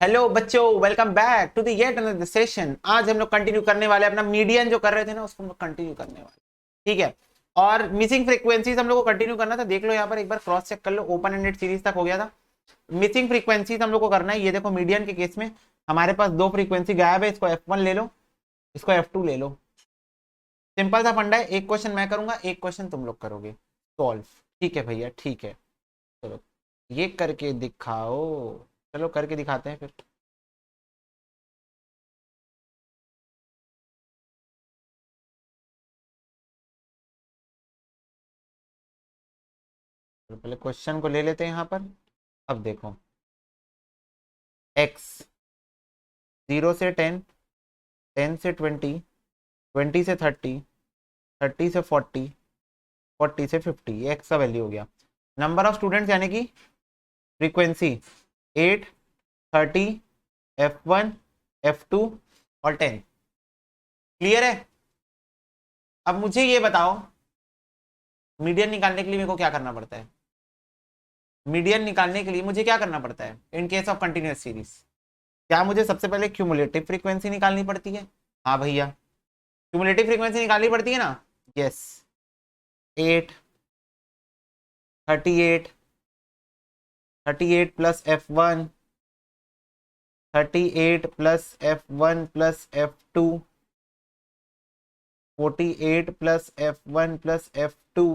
Hello बच्चों, welcome back to the yet another session. आज हम लोग कंटिन्यू करने वाले अपना मीडियन जो कर रहे थे ना, उसको हम लोग कंटिन्यू करने वाले। ठीक है। और मिसिंग फ्रीक्वेंसीज हम लोग को कंटिन्यू करना था। देख लो यहाँ पर एक बार क्रॉस चेक कर लो। ओपन एंडेड सीरीज तक हो गया था। मिसिंग फ्रीक्वेंसीज हम लोग को करना है। ये देखो, मीडियन के केस में हमारे पास दो फ्रीक्वेंसी गायब है। इसको F1 ले लो, इसको F2 ले लो। सिंपल सा फंडा है। एक क्वेश्चन मैं करूंगा, एक क्वेश्चन तुम लोग करोगे सॉल्व। ठीक है भैया, ठीक है। चलो ये करके दिखाओ। चलो करके दिखाते हैं फिर। तो पहले क्वेश्चन को ले लेते हैं यहाँ पर। अब देखो, x 0 से 10, 10 से 20, 20 से 30, 30 से 40, 40 से 50, ये x का वैल्यू हो गया। नंबर ऑफ स्टूडेंट्स यानी कि फ्रीक्वेंसी 8, 30, F1, F2 और 10। क्लियर है। अब मुझे ये बताओ, मीडियन निकालने के लिए मेरे को क्या करना पड़ता है। मीडियन निकालने के लिए मुझे क्या करना पड़ता है इन केस ऑफ कंटिन्यूअस सीरीज। क्या मुझे सबसे पहले क्यूमुलेटिव फ्रीक्वेंसी निकालनी पड़ती है? हाँ भैया, क्यूमुलेटिव फ्रीक्वेंसी निकालनी पड़ती है ना। Yes. 8, 38, 38 plus F1, 38 plus F1 plus F2, 48 plus F1 plus F2।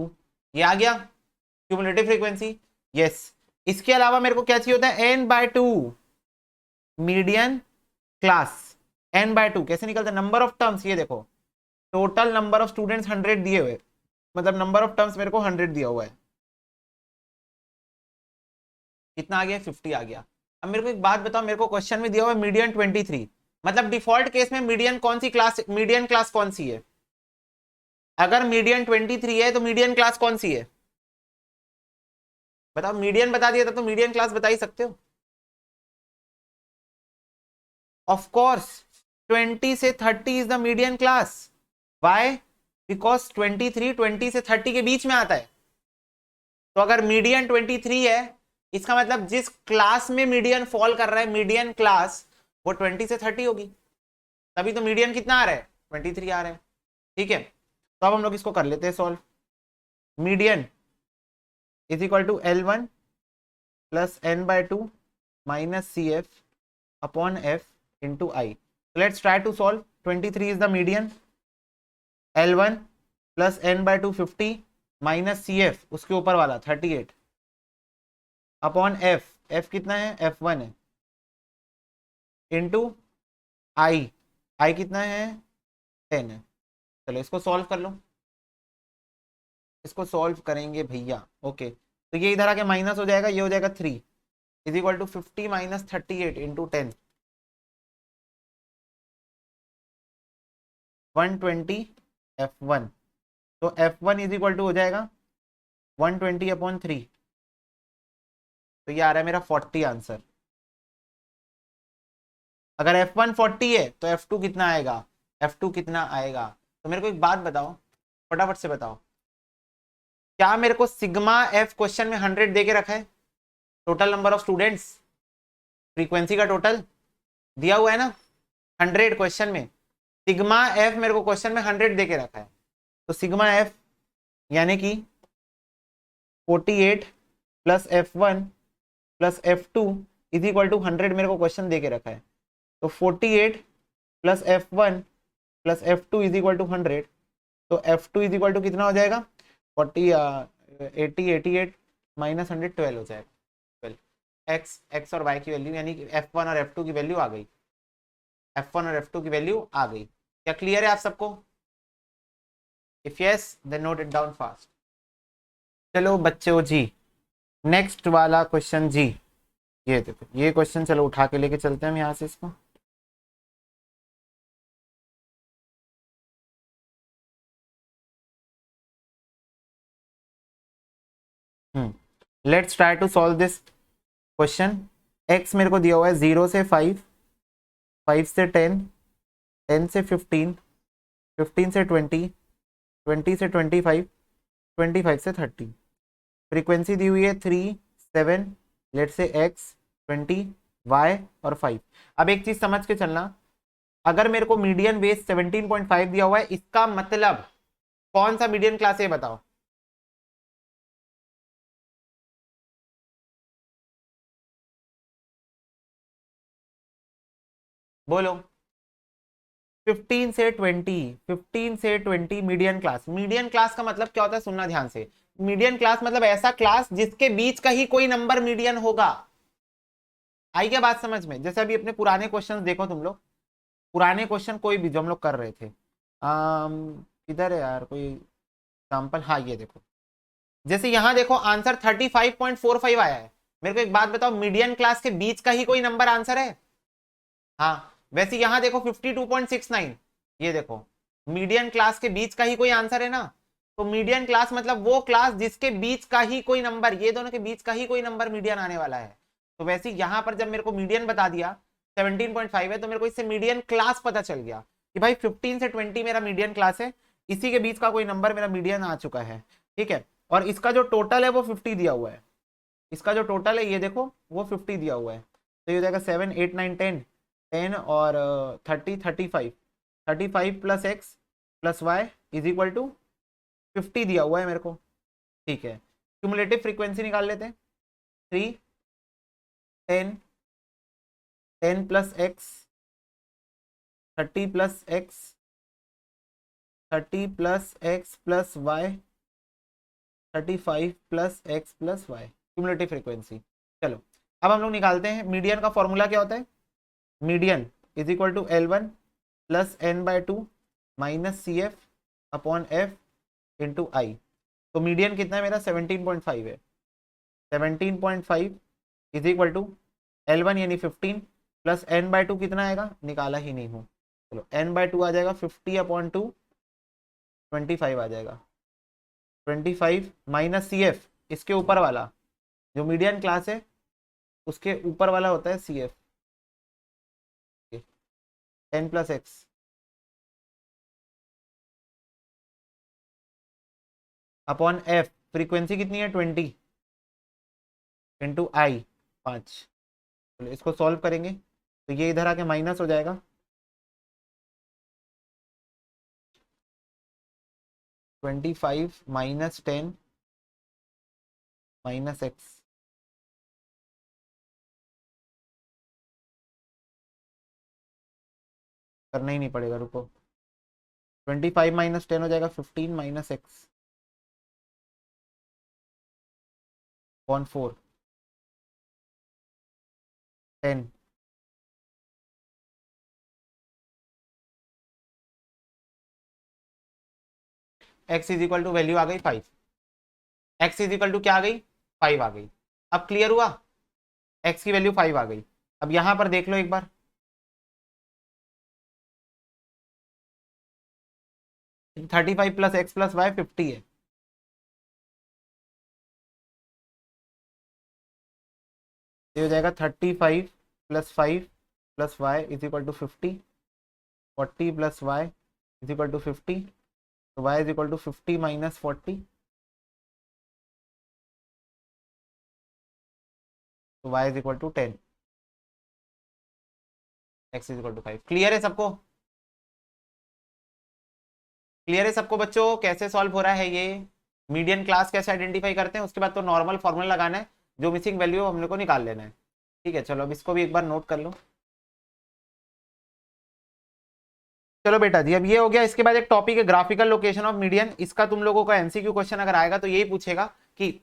ये आ गया क्यूमुलेटिव फ्रीक्वेंसी। यस। इसके अलावा मेरे को क्या चाहिए होता है? n/2 median class. n/2 कैसे निकलता है? Number of terms. ये देखो, टोटल नंबर ऑफ स्टूडेंट्स 100 दिए हुए, मतलब नंबर ऑफ टर्म्स मेरे को 100 दिया हुआ है। कितना आ गया? 50 आ गया। अब मेरे को एक बात बताओ, मेरे को क्वेश्चन में दिया हुआ है मीडियन 23, मतलब डिफॉल्ट केस में मीडियन कौन सी क्लास, मीडियन क्लास कौन सी है? अगर मीडियन 23 है तो मीडियन क्लास कौन सी है? बताओ। मीडियन बता दिया था तो मीडियन क्लास बता ही सकते हो। ऑफ कोर्स 20 से 30 is the median class. Why? Because 23 20 से 30 के बीच में आता है। तो अगर मीडियन 23 है, इसका मतलब जिस क्लास में मीडियन फॉल कर रहा है, मीडियन क्लास, वो 20 से 30 होगी। तभी तो मीडियन कितना आ रहा है? 23 आ रहा है। ठीक है। तो अब हम लोग इसको कर लेते हैं solve. Median is equal to L1 plus n/2 minus CF upon F into I. Let's try to solve. 23 is the median. L1 plus n/2 50 minus CF उसके ऊपर वाला 38 अपॉन F कितना है? F1 है, इंटू आई। आई कितना है? 10 है। चलो इसको सॉल्व कर लो। इसको सॉल्व करेंगे भैया। ओके, तो ये इधर आके माइनस हो जाएगा, ये हो जाएगा 3 is equal to 50 minus 38 into 10, 120 F1। तो F1 इज इक्वल टू हो जाएगा 120 अपॉन 3। तो ये आ रहा है मेरा 40 आंसर। अगर F1 40 है तो F2 कितना आएगा? F2 कितना आएगा? तो मेरे को एक बात बताओ, फटाफट से बताओ। क्या मेरे को सिग्मा F क्वेश्चन में 100 दे के रखा है? Total number of students, frequency का टोटल दिया हुआ है ना 100 क्वेश्चन में। सिग्मा F मेरे को क्वेश्चन में 100 दे के रखा है। तो सिग्मा F यानी कि 48 plus F1 plus F2 is equal to 100 मेरे को क्वेश्चन दे के रखा है। तो 48 plus F1 plus F2 is equal to 100। तो F2 इज इक्वल टू कितना हो जाएगा? 40 80 88 माइनस 100 12 हो जाएगा। 12 एक्स और वाई की वैल्यू, यानी कि F1 और F2 की वैल्यू आ गई। F1 और F2 की वैल्यू आ गई। क्या क्लियर है आप सबको? If yes then note it down fast. चलो बच्चों जी, नेक्स्ट वाला क्वेश्चन जी। ये देखो, ये क्वेश्चन चलो उठा के लेके चलते हैं हम यहाँ से इसको। Let's try to solve this question. X मेरे को दिया हुआ है 0 से 5, 5 से 10, 10 से 15, 15 से 20, 20 से 25, 25 से 30। फ्रीक्वेंसी दी हुई है 3, 7, लेट से x 20, y और 5। अब एक चीज समझ के चलना, अगर मेरे को मीडियन वेज 17.5 दिया हुआ है, इसका मतलब कौन सा मीडियन क्लास है बताओ। बोलो। 15 से 20, 15 से 20 मीडियन क्लास। मीडियन क्लास का मतलब क्या होता है, सुनना ध्यान से। मीडियन क्लास मतलब ऐसा क्लास जिसके बीच का ही कोई नंबर मीडियन होगा। आई क्या बात समझ में? जैसे अभी अपने पुराने क्वेश्चंस देखो तुम लोग, पुराने क्वेश्चन कोई भी जो हम लोग कर रहे थे, किधर है यार कोई एग्जाम्पल, हाँ ये देखो, जैसे यहां देखो आंसर 35.45 आया है। मेरे को एक बात बताओ, मीडियन क्लास के बीच का ही कोई नंबर आंसर है? हाँ। वैसे यहां देखो 52.69, ये देखो मीडियन क्लास के बीच का ही कोई आंसर है ना। तो मीडियन क्लास मतलब वो क्लास जिसके बीच का ही कोई नंबर, ये दोनों के बीच का ही कोई नंबर मीडियन आने वाला है। तो वैसे यहां पर जब मेरे को मीडियन बता दिया 17.5 है, तो मेरे को इससे मीडियन क्लास पता चल गया कि भाई 15 से 20 मेरा मीडियन क्लास है, इसी के बीच का कोई नंबर मेरा मीडियन आ चुका है। ठीक है, और इसका जो टोटल है वो 50 दिया हुआ है। इसका जो टोटल है ये देखो वो 50 दिया हुआ है। तो ये हो जाएगा 7 8 9 10, 10 और 30 35, 35 plus X plus Y is equal to 50 दिया हुआ है मेरे को। ठीक है, क्यूमुलेटिव फ्रीक्वेंसी निकाल लेते हैं। 3 10, 10 plus X, 30 plus X, 30 plus X plus Y, 35 plus X plus Y, cumulative frequency. चलो अब हम लोग निकालते हैं मीडियन का फॉर्मूला क्या होता है। Median is equal to L1 plus n/2 minus CF upon F into I. तो मीडियन कितना है मेरा 17.5 है। 17.5 इज इक्वल टू L1 यानी 15 प्लस n/2 कितना आएगा, निकाला ही नहीं हूँ। चलो n/2 आ जाएगा 50/2, 25 आ जाएगा। 25 माइनस CF, इसके ऊपर वाला जो मीडियन क्लास है उसके ऊपर वाला होता है CF, 10 plus x upon F, frequency कितनी है 20, इंटू आई 5। चलो इसको सॉल्व करेंगे तो ये इधर आके माइनस हो जाएगा। 25 माइनस 10 माइनस एक्स, करना ही नहीं पड़ेगा, रुको। 25 माइनस 10 हो जाएगा 15 minus x upon 4, 10। X is equal to value आ गई 5। एक्स इज इक्वल टू क्या आ गई, 5 आ गई। अब क्लियर हुआ, एक्स की वैल्यू 5 आ गई। अब यहां पर देख लो एक बार, 35 प्लस एक्स प्लस वाई 50 है। ये हो जाएगा 35 plus 5 plus Y is equal to 50, 40 plus Y is equal to 50, तो Y is equal to 50 minus 40, तो Y is equal to 10, x is equal to 5। Clear है सबको? क्लियर है सबको बच्चों, कैसे सॉल्व हो रहा है ये, मीडियन क्लास कैसे आइडेंटिफाई करते हैं, उसके बाद तो नॉर्मल फॉर्मूला लगाना है, जो मिसिंग वैल्यू हम लोग को निकाल लेना है। ठीक है, चलो अब इसको भी एक बार नोट कर लो। चलो बेटा जी, अब ये हो गया। इसके बाद एक टॉपिक है ग्राफिकल लोकेशन ऑफ मीडियन। इसका तुम लोगों का एमसीक्यू क्वेश्चन अगर आएगा तो यही पूछेगा कि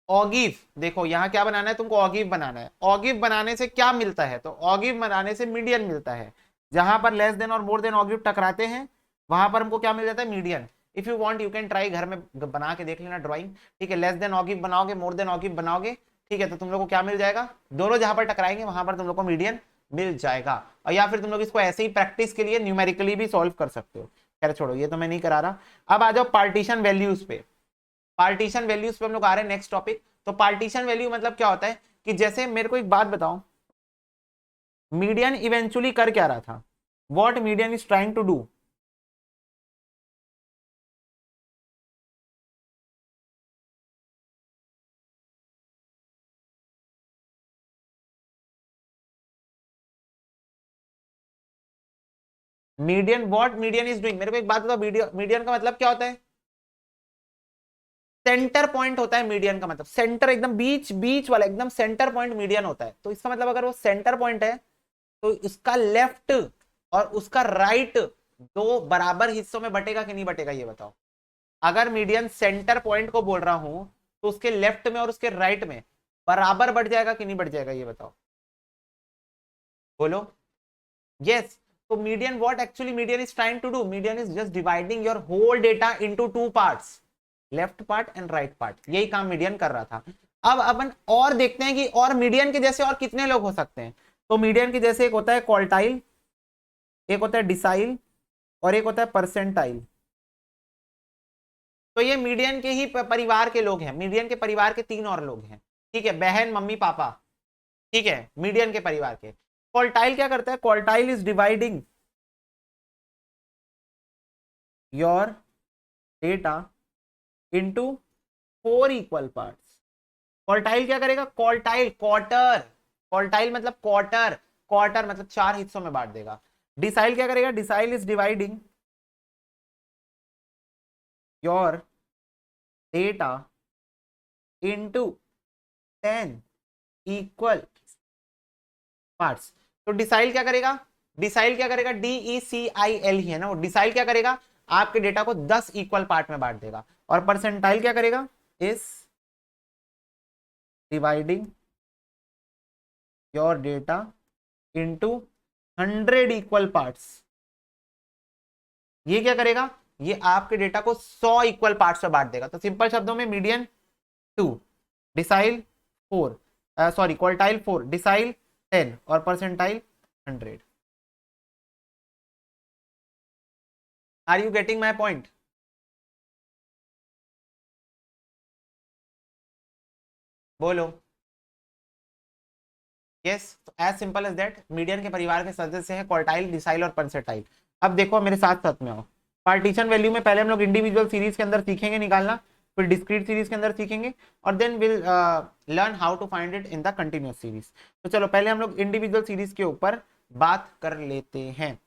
ऑगिव, देखो यहाँ क्या बनाना है तुमको, ऑगिव बनाना है। ऑगिव बनाने से क्या मिलता है, तो ऑगिव बनाने से मीडियन मिलता है। जहां पर लेस देन और मोर देन ऑगिव टकराते हैं वहां पर हमको क्या मिल जाता है, median. If you want you can try, घर में बना के देख लेना ड्राइंग। ठीक है, लेस देन ऑगिव बनाओगे, मोर देन ऑगिव बनाओगे, ठीक है, तो तुम लोग को क्या मिल जाएगा, दोनों जहां पर टकराएंगे वहां पर तुम लोग को मीडियन मिल जाएगा। और या फिर तुम लोग इसको ऐसे ही प्रैक्टिस के लिए न्यूमेरिकली भी सॉल्व कर सकते हो। खैर छोड़ो, ये तो मैं नहीं करा रहा। अब आ जाओ पार्टीशन वैल्यूज पे। पार्टीशन वैल्यूज पे हम लोग आ रहे हैं, नेक्स्ट टॉपिक। तो पार्टीशन वैल्यू मतलब क्या होता है कि जैसे मेरे को एक बात बताओ, मीडियन इवेंचुअली कर क्या रहा था, what median is trying to do. Median what median is doing, मेरे को एक बात बताओ, मीडियन का मतलब क्या होता है? सेंटर पॉइंट होता है मीडियन का मतलब, सेंटर एकदम बीच बीच वाला एकदम सेंटर पॉइंट मीडियन होता है। तो इसका मतलब अगर वो सेंटर पॉइंट है तो उसका लेफ्ट और उसका राइट दो बराबर हिस्सों में बटेगा कि नहीं बटेगा ये बताओ। अगर मीडियन सेंटर पॉइंट को बोल रहा हूं तो उसके लेफ्ट में और उसके राइट में बराबर बढ़ जाएगा कि नहीं बढ़ जाएगा ये बताओ, बोलो। यस। तो median what actually median is trying to do, median is just dividing your whole data into two parts, left part and right part, यही काम मीडियन कर रहा था। अब अपन और देखते हैं कि और मीडियन के जैसे और कितने लोग हो सकते हैं। तो मीडियन के जैसे एक होता है क्वार्टाइल, एक होता है डिसाइल और एक होता है परसेंटाइल। तो ये मीडियन के ही परिवार के लोग हैं, मीडियन के परिवार के तीन और लोग हैं, ठीक है, बहन मम्मी पापा, ठीक है, मीडियन के परिवार के। क्वार्टाइल क्या करता है? Quartile is dividing your data into four equal parts. Quartile क्या करेगा? क्वार्टाइल क्वार्टर, क्वार्टाइल मतलब क्वार्टर, क्वार्टर मतलब चार हिस्सों में बांट देगा। डिसाइल क्या करेगा? Decile is dividing your data into 10 equal parts. तो डिसाइल क्या करेगा? डिसाइल क्या करेगा? DECIL ही है ना वो। डिसाइल क्या करेगा? आपके डेटा को 10 इक्वल पार्ट में बांट देगा। और परसेंटाइल क्या करेगा? Is dividing your data into 100 equal parts. ये क्या करेगा? ये आपके डेटा को 100 इक्वल पार्ट्स में बांट देगा। तो सिंपल शब्दों में median 2, decile 4, sorry quartile 4, decile 10 और percentile 100। Are you getting my point? बोलो। Yes, as simple as that, median के परिवार के सदस्य हैं क्वार्टाइल, डिसाइल और परसेंटाइल। अब देखो मेरे साथ साथ में आओ। पार्टीशन वैल्यू में पहले हम लोग इंडिविजुअल सीरीज के अंदर सीखेंगे निकालना, फिर डिस्क्रीट सीरीज के अंदर सीखेंगे, और then will learn how to find it in the continuous series. तो चलो पहले हम लोग इंडिविजुअल सीरीज के ऊपर बात कर लेते हैं।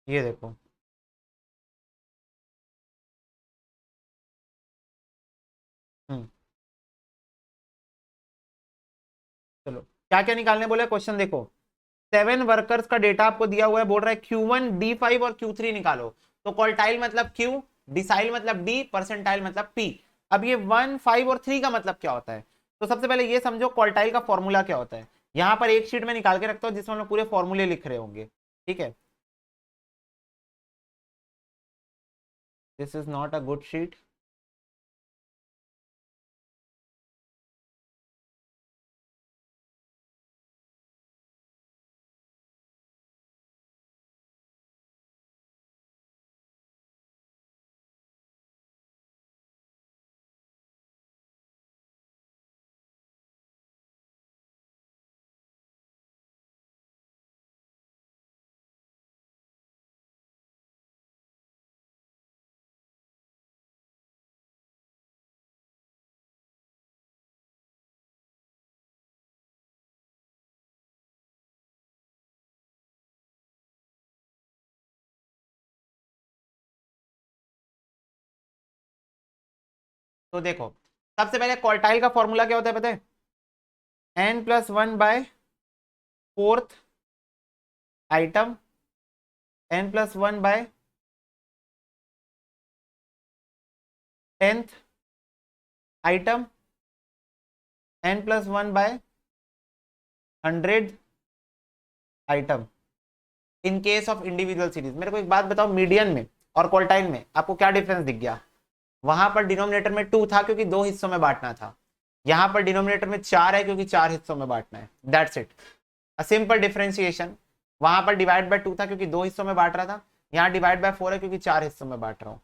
ये देखो, हम्म, चलो क्या क्या निकालने बोले क्वेश्चन देखो। 7 वर्कर्स का डेटा आपको दिया हुआ है, बोल रहा है Q1 D5 और Q3 निकालो। तो क्वार्टाइल मतलब Q, डिसाइल मतलब D, परसेंटाइल मतलब P। अब ये 1, 5 और 3 का मतलब क्या होता है? तो सबसे पहले ये समझो क्वार्टाइल का फॉर्मूला क्या होता है। यहां पर एक शीट में निकाल के रखता हूं जिसमें हम लोग पूरे फॉर्मूले लिख रहे होंगे, ठीक है। This is not a good sheet. तो देखो सबसे पहले क्वार्टाइल का फॉर्मूला क्या होता है पता है? N+1/4 item, N+1/10th item, N+1/100 item. In case of individual series मेरे को एक बात बताओ, मीडियन में और क्वार्टाइल में आपको क्या डिफरेंस दिख गया? वहां पर डिनोमिनेटर में 2 था क्योंकि दो हिस्सों में बांटना था, यहां पर डिनोमिनेटर में 4 है क्योंकि चार हिस्सों में बांटना है। That's it, a simple differentiation. वहां पर डिवाइड बाय 2 था क्योंकि दो हिस्सों में बांट रहा था, यहाँ डिवाइड बाय 4 है क्योंकि चार हिस्सों में बांट रहा हूं।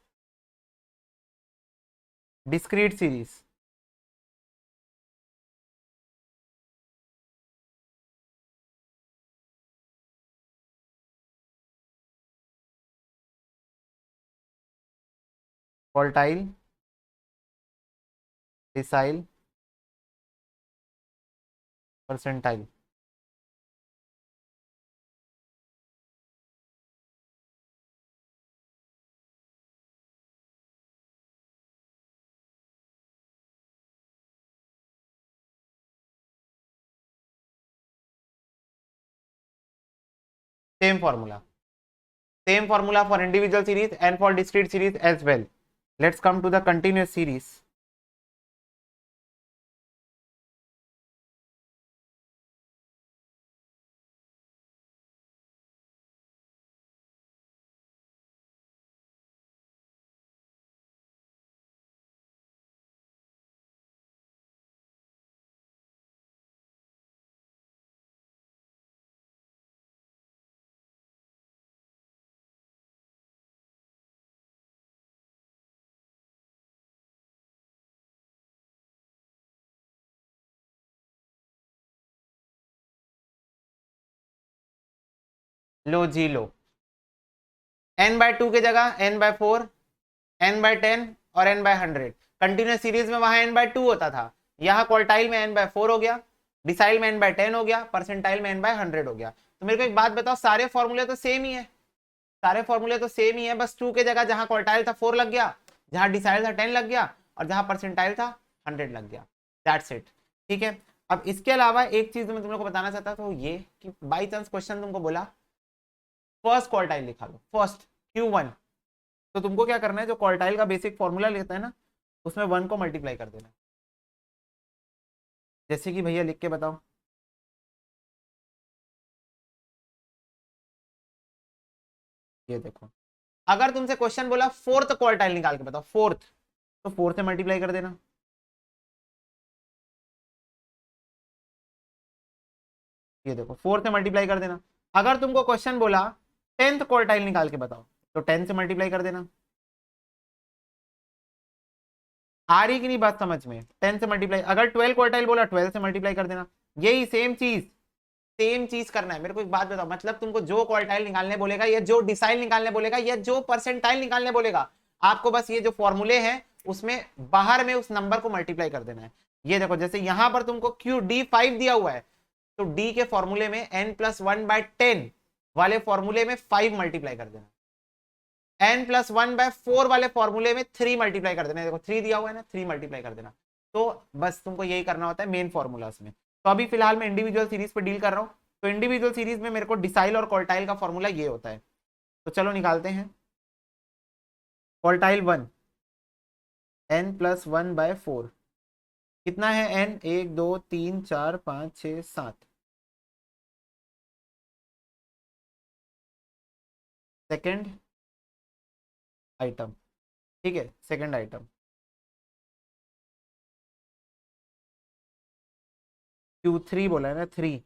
Discrete series, quartile, decile, percentile. Same formula, same formula for individual series and for discrete series as well. Let's come to the continuous series. लो जी लो, n/2 की जगह n/4, n/10 और n/100। कंटिन्यूस सीरीज में वहां n/2 होता था, यहाँ क्वार्टाइल में n/4 हो गया, डिसाइल में n/10 हो गया, परसेंटाइल में n/100 हो गया। तो मेरे को एक बात बताओ, सारे फॉर्मूले तो सेम ही है, सारे फॉर्मूले तो सेम ही है, बस 2 की जगह जहां क्वार्टाइल था 4 लग गया, जहां डिसाइल था 10 लग गया, और जहां परसेंटाइल था 100 लग गया। That's it. ठीक है। अब इसके अलावा एक चीज मैं तुम लोग को बताना चाहता था, तो ये कि बाई चांस क्वेश्चन तुमको बोला फर्स्ट क्वार्टाइल निकालो, फर्स्ट Q1, तो तुमको क्या करना है, जो क्वार्टाइल का बेसिक फॉर्मूला लेता है ना, उसमें 1 को मल्टीप्लाई कर देना। जैसे कि भैया लिख के बताओ, ये देखो, अगर तुमसे क्वेश्चन बोला फोर्थ क्वार्टाइल निकाल के बताओ, फोर्थ, तो 4 से मल्टीप्लाई कर देना। ये देखो 4 से मल्टीप्लाई कर देना। अगर तुमको क्वेश्चन बोला 10th क्वार्टाइल निकाल के बताओ, तो 10 से मल्टीप्लाई कर देना। आ रही कि नहीं बात समझ में? 10 से मल्टीप्लाई, अगर 12 क्वार्टाइल बोला 12 से मल्टीप्लाई कर देना। यही सेम चीज, सेम चीज करना है। मेरे को एक बात बताओ, मतलब तुमको जो क्वार्टाइल निकालने बोलेगा, या जो डिसाइल निकालने बोलेगा, या जो परसेंटाइल निकालने बोलेगा, आपको बस ये जो फॉर्मूले हैं उसमें बाहर में उस नंबर को मल्टीप्लाई कर देना है। ये देखो, जैसे यहां पर तुमको QD5 दिया हुआ है, तो D के फॉर्मूले में n+1/10 वाले फॉर्मूले में 5 मल्टीप्लाई कर देना, n+1/4 वाले फॉर्मूले में 3 मल्टीप्लाई कर देना। देखो 3 दिया हुआ है ना, 3 मल्टीप्लाई कर देना। तो बस तुमको यही करना होता है मेन फॉर्मूलाज में। तो अभी फिलहाल मैं इंडिविजुअल सीरीज पे डील कर रहा हूँ, तो इंडिविजुअल सीरीज में मेरे को डिसाइल और क्वार्टाइल का फॉर्मूला ये होता है। तो चलो निकालते हैं। क्वार्टाइल 1, n+1/4, कितना है n? 1 2 3 4 5 6 7। सेकेंड आइटम, ठीक है, सेकेंड आइटम Q3 बोला है ना, 3,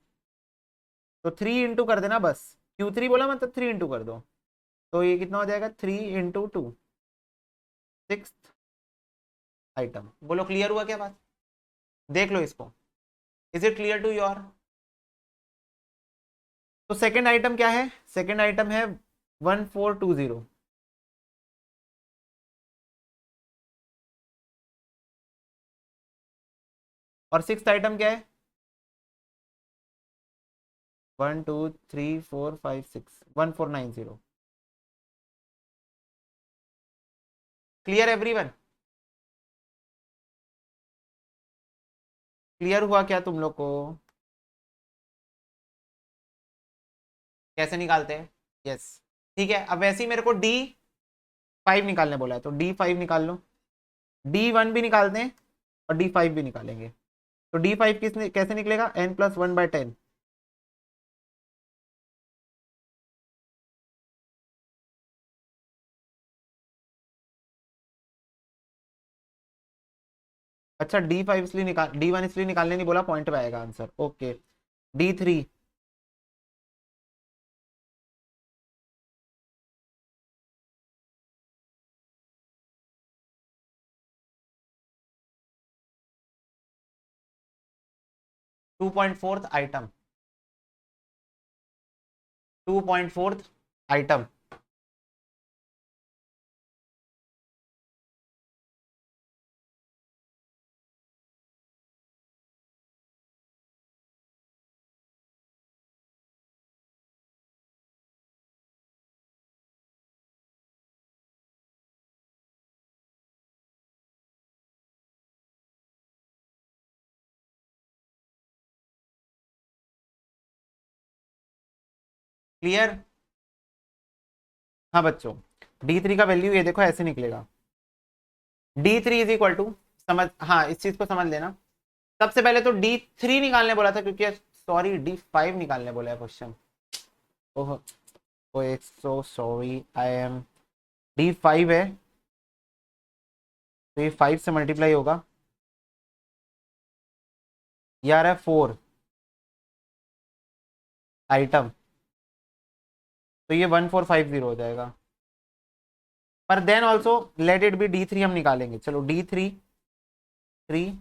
तो 3 इंटू कर देना बस। Q3 बोला मतलब 3 इंटू कर दो, तो ये कितना हो जाएगा, 3 × 2, सिक्स आइटम। बोलो क्लियर हुआ क्या बात? देख लो इसको, is it clear to your? तो सेकंड आइटम क्या है? सेकंड आइटम है 1420, और सिक्स आइटम क्या है? 1 2 3 4 5 6, 1490। Clear everyone? क्लियर हुआ क्या तुम लोग को? कैसे निकालते हैं? यस, ठीक है। अब वैसे ही मेरे को D5 निकालने बोला है, तो D5 निकाल लो। D1 भी निकालते हैं और D5 भी निकालेंगे। तो D5 कैसे निकलेगा? n+1/10। अच्छा, D5 इसलिए निकाल, D1 इसलिए निकालने नहीं बोला, पॉइंट पे आएगा answer. Okay, D3, 2.4 item, 2.4 item. Clear? हाँ बच्चों, D3 का वैल्यू ये देखो ऐसे निकलेगा, D3 इज इक्वल टू, समझ, हाँ इस चीज को समझ लेना। सबसे पहले तो D3 निकालने बोला था, क्योंकि सॉरी D5 निकालने बोला है question. Oh oh so sorry, I am, D5 है तो ये 5 से मल्टीप्लाई होगा, ये आ रहा है 4 आइटम, तो ये 1450 हो जाएगा। पर then also let it be D3 हम निकालेंगे, चलो D3 3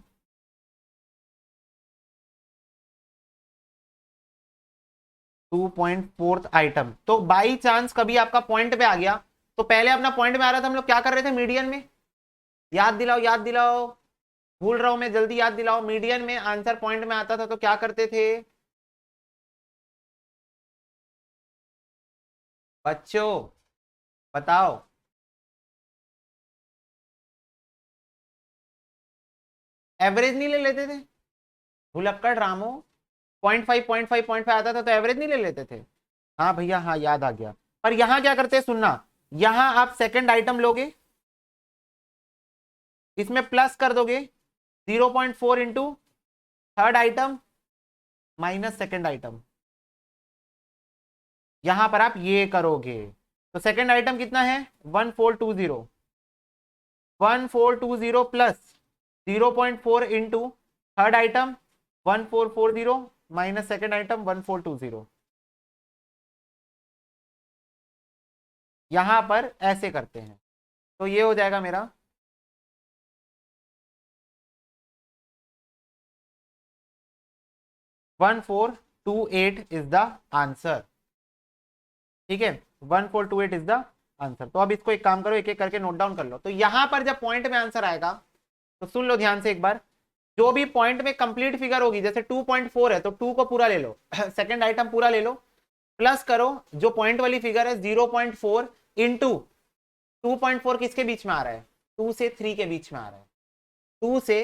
2.4 आइटम। तो बाई चांस कभी आपका पॉइंट पे आ गया, तो पहले अपना पॉइंट में आ रहा था, हम लोग क्या कर रहे थे मीडियन में, याद दिलाओ याद दिलाओ, भूल रहा हूं मैं, जल्दी याद दिलाओ। मीडियन में आंसर पॉइंट में आता था तो क्या करते थे बच्चों, बताओ? एवरेज नहीं ले लेते थे? भुलक्कड़ रामो, 0.5 आता था तो एवरेज नहीं ले लेते थे? हाँ भैया हाँ, याद आ गया। पर यहां क्या करते हैं सुनना, यहां आप सेकंड आइटम लोगे, इसमें प्लस कर दोगे 0.4 into third item minus second item, यहां पर आप ये करोगे। तो सेकंड आइटम कितना है 1420, 1420 plus 0.4 into third item 1440 minus second item 1420। यहां पर ऐसे करते हैं, तो ये हो जाएगा मेरा 1428 इज द आंसर। ठीक है, 1428 इज द आंसर। तो अब इसको एक काम करो, एक एक करके नोट डाउन कर लो। तो यहां पर जब पॉइंट में आंसर आएगा तो सुन लो ध्यान से एक बार, जो भी पॉइंट में कंप्लीट फिगर होगी, जैसे 2.4 है तो 2 को पूरा ले लो सेकंड आइटम पूरा ले लो, प्लस करो जो पॉइंट वाली फिगर है 0.4 इंटू 2.4 किसके बीच में आ रहा है, 2 से 3 के बीच में आ रहा है, 2 से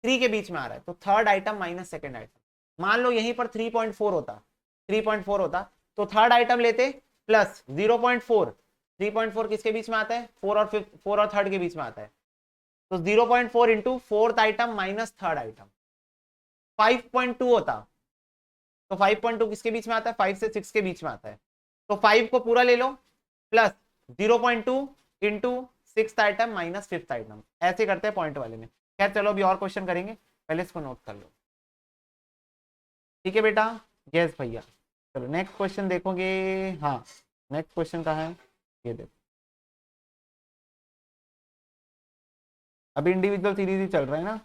3 के बीच में आ रहा है, तो third item minus second item. मान लो यहीं पर 3.4 होता, 3.4 होता तो थर्ड आइटम लेते प्लस 0.4, 3.4 किसके बीच में आता है, 4 और थर्ड के बीच में आता है, तो 0.4 into fourth item minus third item 5.2 होता, तो 5.2 किसके बीच में आता है, 5 से 6 के बीच में आता है, तो 5 को पूरा ले लो plus 0.2 into six item minus fifth item, ऐसे करते हैं पॉइंट वाले में। खैर चलो अभी और क्वेश्चन करेंगे, पहले इसको नोट कर लो। ठीक है बेटा, यस भैया। चलो नेक्स्ट क्वेश्चन देखोगे, हाँ नेक्स्ट क्वेश्चन कहाँ है, ये देखो, अभी इंडिविजुअल सीरीज ही चल रहा है ना।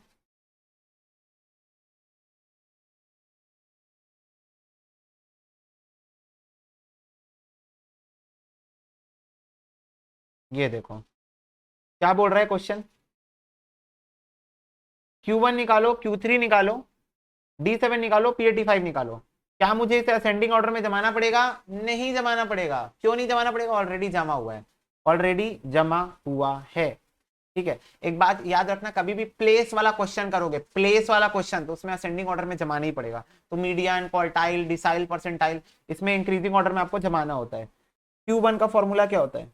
ये देखो क्या बोल रहा है क्वेश्चन, Q1 निकालो, Q3 निकालो, D7 निकालो, P85 निकालो। क्या मुझे इसे असेंडिंग ऑर्डर में जमाना पड़ेगा? नहीं जमाना पड़ेगा। क्यों नहीं जमाना पड़ेगा? ऑलरेडी जमा हुआ है, ऑलरेडी जमा हुआ है। ठीक है, एक बात याद रखना, कभी भी प्लेस वाला क्वेश्चन करोगे, प्लेस वाला क्वेश्चन, तो उसमें असेंडिंग ऑर्डर में जमाना ही पड़ेगा। तो मीडियन, क्वार्टाइल, डिसाइल, परसेंटाइल, इसमें इंक्रीजिंग ऑर्डर में आपको जमाना होता है। Q1 का फॉर्मूला क्या होता है?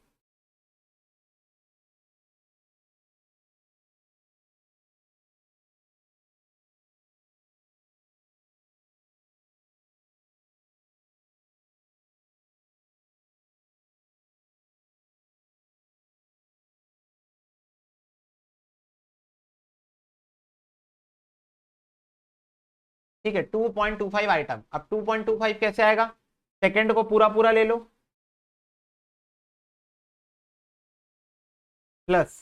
ठीक है, 2.25 आइटम। अब 2.25 कैसे आएगा, सेकंड को पूरा पूरा ले लो plus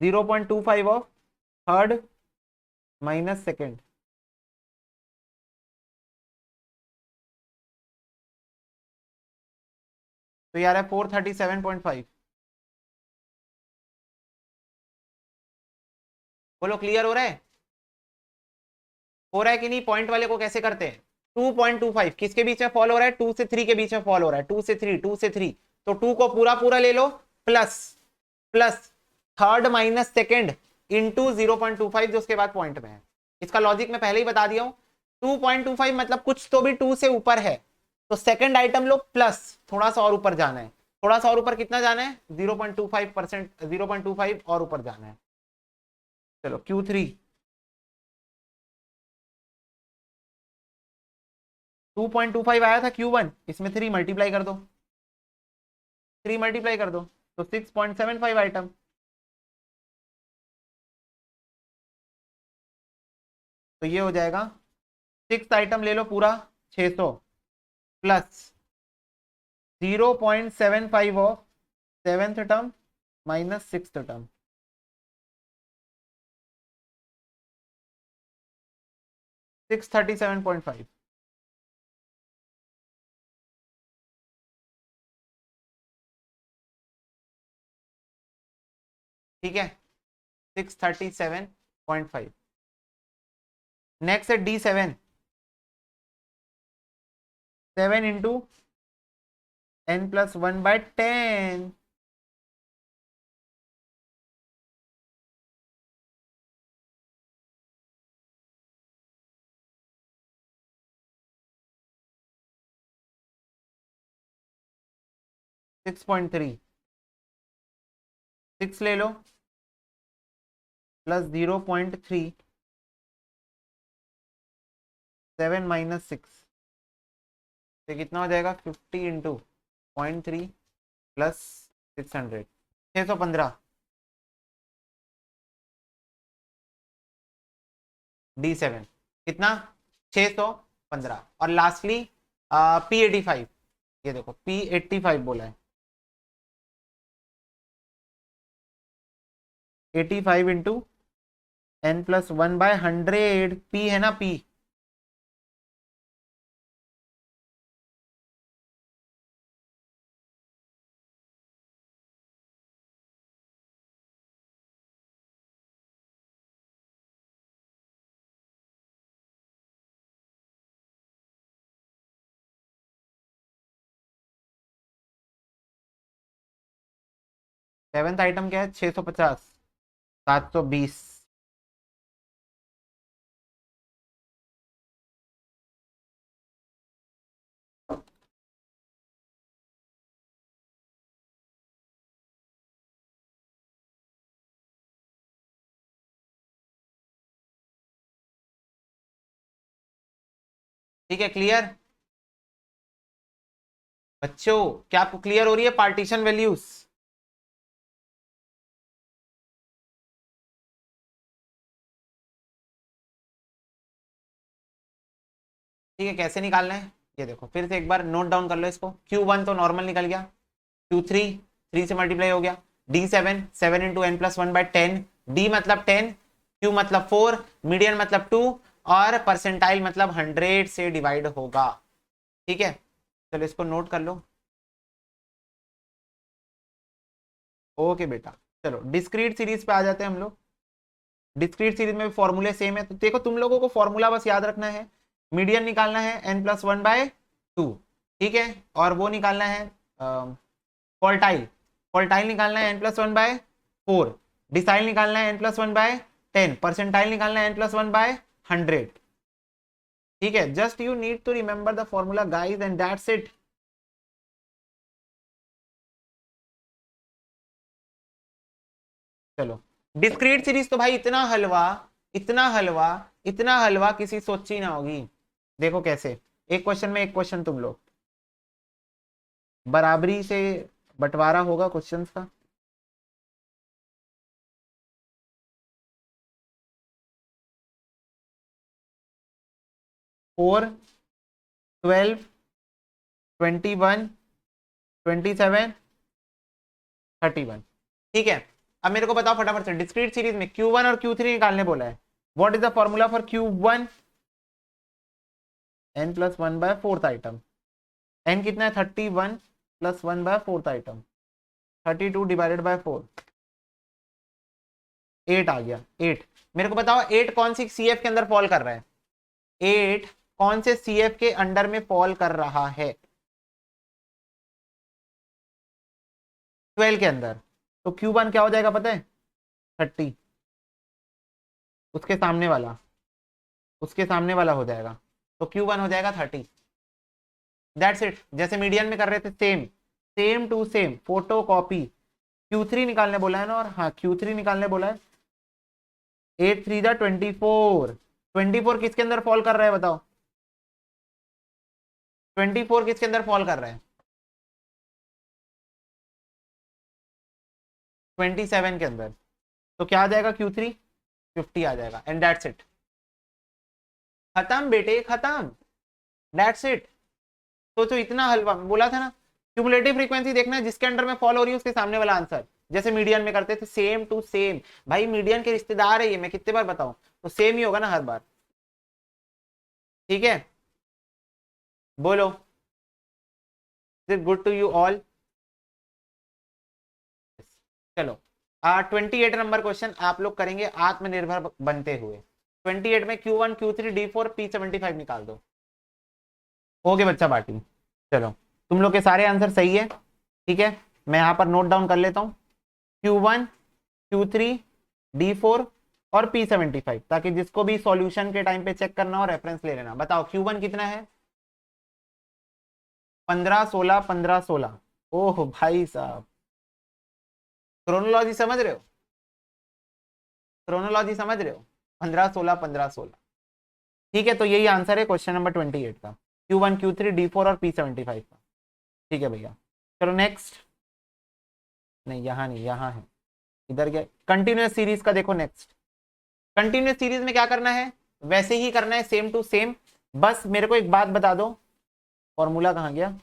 0.25 of third minus second, तो यार है 437.5। बोलो क्लियर हो रहा है, हो रहा है कि नहीं? पॉइंट वाले को कैसे करते हैं, 2.25 किसके बीच में फॉल हो रहा है, 2 से 3 के बीच में फॉल हो रहा है, 2 से 3, 2 से 3, तो 2 को पूरा पूरा ले लो plus plus third minus second into 0.25 जो उसके बाद पॉइंट में है। इसका लॉजिक मैं पहले ही बता दिया हूं, 2.25 मतलब कुछ तो भी 2 से ऊपर है, तो सेकंड आइटम लो प्लस, थोड़ा सा और ऊपर जाना है, थोड़ा सा और ऊपर कितना जाना है 0.25%, 0.25 और ऊपर जाना है। चलो Q3 2.25 आया था Q1, इसमें 3 मल्टीप्लाई कर दो, 3 मल्टीप्लाई कर दो तो 6.75 आइटम। तो ये हो जाएगा 6 आइटम ले लो पूरा 600 plus 0.75 of seventh term minus sixth term, 637.5। ठीक है 637.5। नेक्स्ट है D7, 7 इंटू n+1/10, 6.3, 6 ले लो प्लस 0.3, 7 माइनस 6, तो कितना हो जाएगा 50 इंटू 0.3 प्लस 600, 615। D7 कितना 615। और लास्टली P85, ये देखो P85 बोला है, 85 इंटू n+1/100, P है ना P। सेवेंथ आइटम क्या है 650, 720। ठीक है क्लियर बच्चों, क्या आपको क्लियर हो रही है पार्टीशन वैल्यूज? ठीक है कैसे निकालना है ये देखो, फिर से एक बार नोट डाउन कर लो इसको। Q1 तो नॉर्मल निकल गया, Q3 3 से मल्टीप्लाई हो गया, D7 7 इंटू n+1/10, D मतलब 10, Q मतलब 4, मीडियन मतलब 2, और परसेंटाइल मतलब 100 से डिवाइड होगा। ठीक है चलो इसको नोट कर लो। ओके बेटा चलो डिस्क्रीट सीरीज पे आ जाते हैं हम लोग। डिस्क्रीट सीरीज में फॉर्मूले सेम है, तो देखो तुम लोगों को फॉर्मूला बस याद रखना है, मीडियन निकालना है n+1/2, ठीक है, और वो निकालना है क्वार्टाइल, क्वार्टाइल निकालना है n+1/4, डिसाइल निकालना है n+1/10, परसेंटाइल निकालना है n+1/100। ठीक है just you need to remember the formula guys and that's it. चलो डिस्क्रीट सीरीज तो भाई इतना हलवा, इतना हलवा, इतना हलवा किसी सोची ना होगी। देखो कैसे, एक क्वेश्चन में एक क्वेश्चन तुम लोग बराबरी से बंटवारा होगा क्वेश्चंस का। 4, 12, 21, 27, 31। ठीक है अब मेरे को बताओ फटाफट से, डिस्क्रीट सीरीज में Q1 और Q3 निकालने बोला है। What is the formula for Q1? n+1/4 item, n कितना है 31 प्लस 1/4 आइटम, 32 डिवाइडेड बाय 4, 8 आ गया 8। मेरे को बताओ 8 कौन सी CF के अंदर फॉल कर रहा है, 8 कौन से CF के अंडर में फॉल कर रहा है? 12 के अंदर। तो Q1 क्या हो जाएगा पता है 30, उसके सामने वाला, उसके सामने वाला हो जाएगा, तो Q1 हो जाएगा 30। That's it. जैसे मीडियन में कर रहे थे, same same to same photocopy. Q3 निकालने बोला है ना, और हाँ Q3 निकालने बोला है। 8 3 जा 24। 24 किसके अंदर फॉल कर रहा है बताओ? 24 किसके अंदर फॉल कर रहा है? 27 के अंदर। तो क्या आ जाएगा Q3? 50 आ जाएगा, एंड दैट्स इट। खत्म बेटे, खत्म। That's it. सोचो इतना हलवा, बोला था ना, क्यूमुलेटिव फ्रीक्वेंसी देखना है, जिसके अंडर में फॉल हो रही है उसके सामने वाला आंसर। जैसे मीडियन में करते थे, सेम टू सेम। भाई मीडियन के रिश्तेदार है ये, मैं कितने बार बताऊं, तो सेम ही होगा ना हर बार। ठीक है, बोलो। Good to you all. चलो 28 नंबर क्वेश्चन आप लोग करेंगे आत्मनिर्भर बनते हुए। 28 में Q1 Q3 D4 P75 निकाल दो। ओके बच्चा पार्टी। चलो, तुम लोग के सारे आंसर सही है। ठीक है, मैं यहाँ पर नोट डाउन कर लेता हूँ। Q1 Q3 D4 और P75, ताकि जिसको भी सॉल्यूशन के टाइम पे चेक करना हो रेफरेंस ले लेना। बताओ Q1 कितना है? 15 16 15 16। ओह भाई साहब, क्रोनोलॉजी समझ रहे हो? क्रोनोलॉजी समझ रहे हो? 15 16 15 16। ठीक है, तो यही आंसर है क्वेश्चन नंबर 28 का, Q1 Q3 D4 और P75 का। ठीक है भैया, चलो नेक्स्ट। नहीं यहाँ नहीं, यहाँ है, इधर क्या, कंटिन्यूअस सीरीज का देखो नेक्स्ट। कंटिन्यूअस सीरीज में क्या करना है? वैसे ही करना है, सेम टू सेम। बस मेरे को एक बात बता दो, फॉर्मूला कहाँ गया?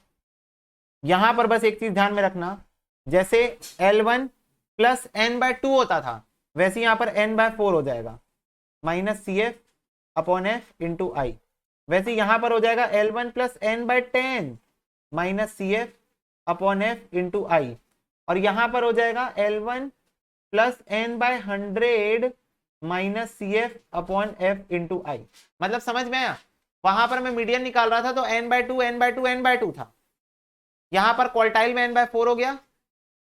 यहां पर बस एक चीज ध्यान में रखना, जैसे L1 प्लस n/2 होता था, वैसे यहां पर n/4 हो जाएगा, minus CF upon F into I. वैसे यहां पर हो जाएगा L1 plus n/10 minus CF upon F into I. और यहां पर हो जाएगा L1 plus n/100 minus CF upon F into I. मतलब समझ में आया? वहां पर मैं मीडियन निकाल रहा था तो n/2 n/2 n/2 था, यहां पर क्वार्टाइल में n/4 हो गया,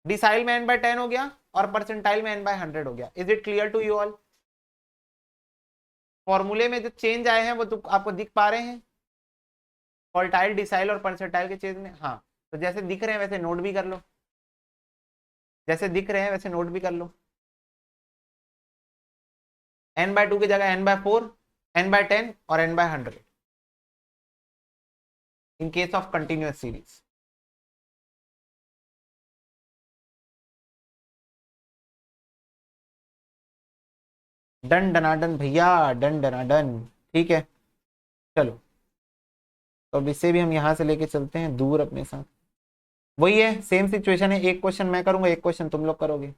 डिसाइल में n/10 हो गया, और परसेंटाइल में n/100 हो गया। Is it clear to you all? फॉर्मूले में जो चेंज आए हैं वो तो आपको दिख पा रहे हैं, क्वार्टाइल डिसाइल और परसेंटाइल के चेंज में। हाँ, तो जैसे दिख रहे हैं वैसे नोट भी कर लो, जैसे दिख रहे हैं वैसे नोट भी कर लो। n/2 की जगह n/4, n/10 और n/100 in case of continuous series. Done डनाडन भैया, डन डनाडन। ठीक है, चलो, तो अब इसे भी हम यहां से लेके चलते हैं दूर अपने साथ। वही है, सेम सिचुएशन है, एक क्वेश्चन मैं करूंगा, एक क्वेश्चन तुम लोग करोगे।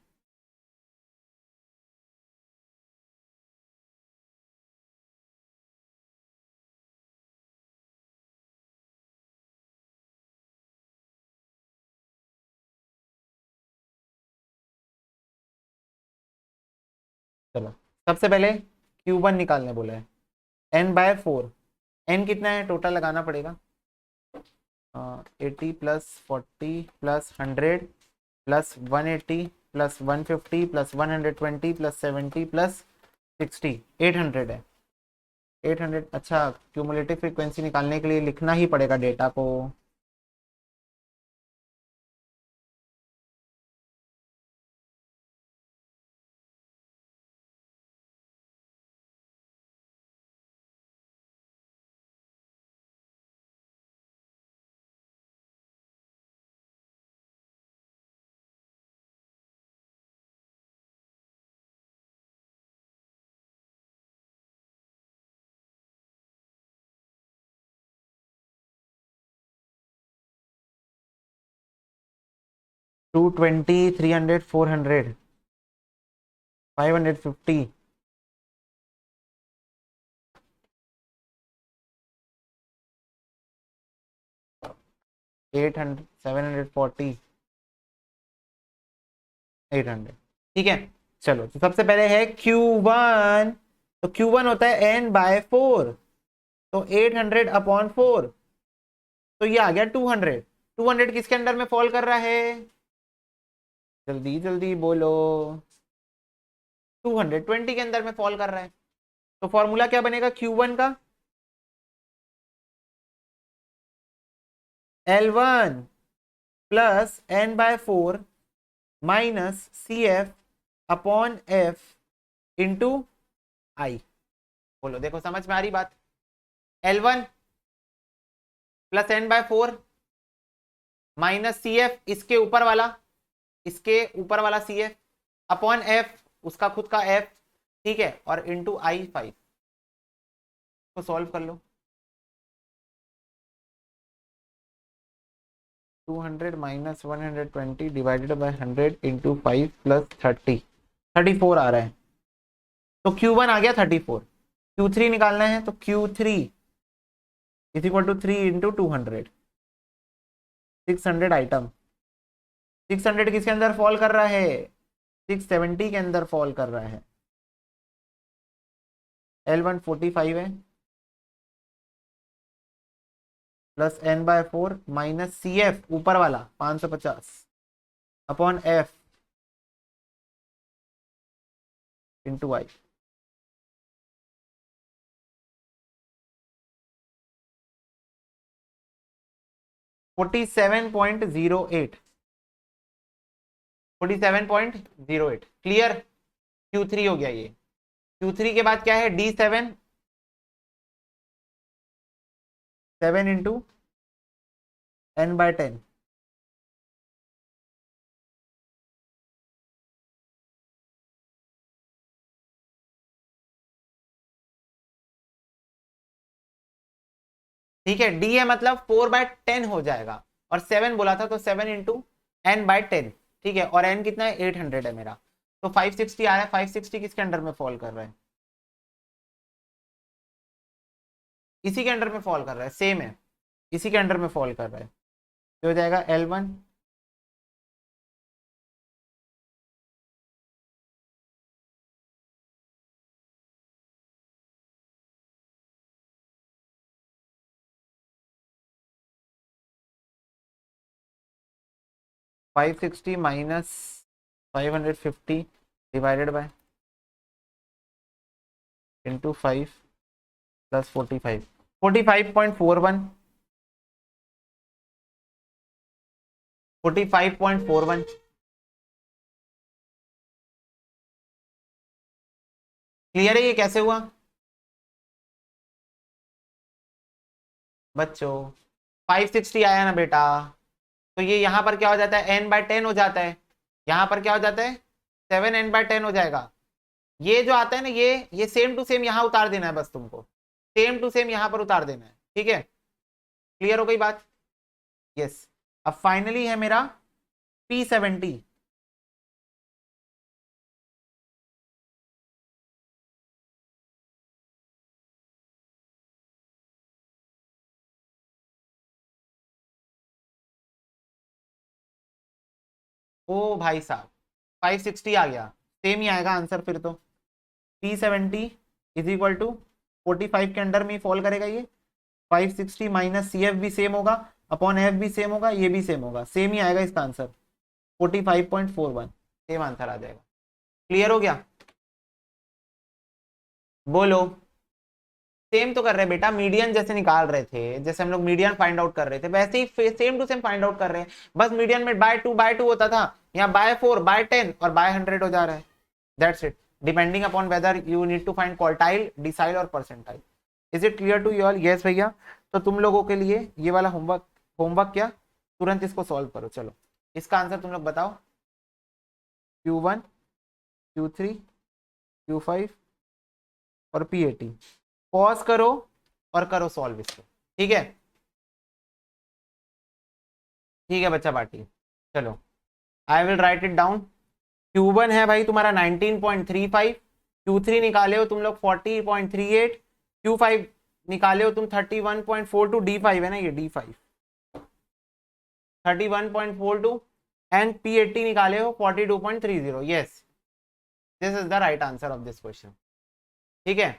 चलो, सबसे पहले Q1 निकालने बोला है, n/4। n कितना है टोटल लगाना पड़ेगा, 80 plus 40 plus 100 plus 180 plus 150 plus 120 plus 70 plus 60, 800 है। 800, अच्छा, क्यूमुलेटिव फ्रीक्वेंसी निकालने के लिए लिखना ही पड़ेगा डेटा को। टू 300 400 550 800 740 800। ठीक है, चलो, तो सबसे पहले है Q1। तो Q1 होता है n/4, तो 800/4, तो ये आ गया 200। 200 किसके अंडर में फॉल कर रहा है? जल्दी जल्दी बोलो। 220 के अंदर में फॉल कर रहा है। तो फॉर्मूला क्या बनेगा Q1 का? L1 plus n by 4 minus C F upon F into I. बोलो, देखो समझ में आ रही बात? L1 plus n by 4 minus C F, इसके ऊपर वाला सी एफ अपॉन एफ, उसका खुद का एफ, ठीक है, और इंटू आई 5 को सॉल्व कर लो। 200 minus 120 divided by 100 into 5 plus 30, 34 आ रहा है। तो Q1 आ गया 34। Q3 निकालना है, तो Q3 is equal to 3 into 200, 600 item. 600 किसके अंदर फॉल कर रहा है? 670 के अंदर फॉल कर रहा है। L1 45 है, plus n by 4 minus C F ऊपर वाला 550 upon F into I. $47.08, 47.08। Clear? Q3 हो गया ये। Q3 के बाद क्या है? D7, 7 इंटू n बाय 10, ठीक है। डी है मतलब 4/10 हो जाएगा, और 7 बोला था तो 7 इंटू n बाय 10, ठीक है। और n कितना है? 800 है मेरा, तो 560 आ रहा है। 560 किसके अंडर में फॉल कर रहा है? इसी के अंडर में फॉल कर रहा है, सेम है, इसी के अंडर में फॉल कर रहा है। तो हो जाएगा L1 560 minus 550 divided by into 5 plus 45, 45.41, 45.41। Clear है ये कैसे हुआ बच्चों? 560 आया ना बेटा, तो ये यहां पर क्या हो जाता है? n बाय 10 हो जाता है। यहां पर क्या हो जाता है? 7n बाय 10 हो जाएगा। ये जो आता है ना, ये सेम टू सेम यहां उतार देना है, बस तुमको सेम टू सेम यहां पर उतार देना है, ठीक है। क्लियर हो गई बात? यस। अब फाइनली है मेरा P70। ओ भाई साहब, 560 आ गया, सेम ही आएगा आंसर फिर तो। P70 इज इक्वल टू 45 के अंडर में फॉल करेगा ये। 560 माइनस सी एफ भी सेम होगा, अपॉन एफ भी सेम होगा, ये भी सेम होगा, सेम ही आएगा इसका आंसर 45.41, सेम आंसर आ जाएगा। क्लियर हो गया? बोलो। सेम तो कर रहे हैं बेटा, मीडियन जैसे निकाल रहे थे, जैसे हम लोग मीडियन फाइंड आउट कर रहे थे, वैसे ही same to same find out कर रहे हैं। बस मीडियन में बाय टू होता था, यहाँ बाय 4, बाय 10 और बाय 100 हो जा रहा है। That's it, depending upon whether you need to find quartile, decile और percentile. Is it clear to you all? Yes भैया। तो तुम लोगों के लिए ये वाला होमवर्क, क्या, तुरंत इसको सॉल्व करो। चलो इसका आंसर तुम लोग बताओ। Q1, Q3, Q5 और P80। पॉज करो और करो सॉल्व इसको, ठीक है? ठीक है बच्चा पार्टी, चलो I will write it down. Q1 है भाई तुम्हारा 19.35, Q3 निकाले हो तुम लोग 40.38, Q5 निकाले हो तुम 31.42, D5 है ना ये, D5 31.42 एंड P80 निकाले हो 42.30। Yes, this is the right answer of this question, ठीक है।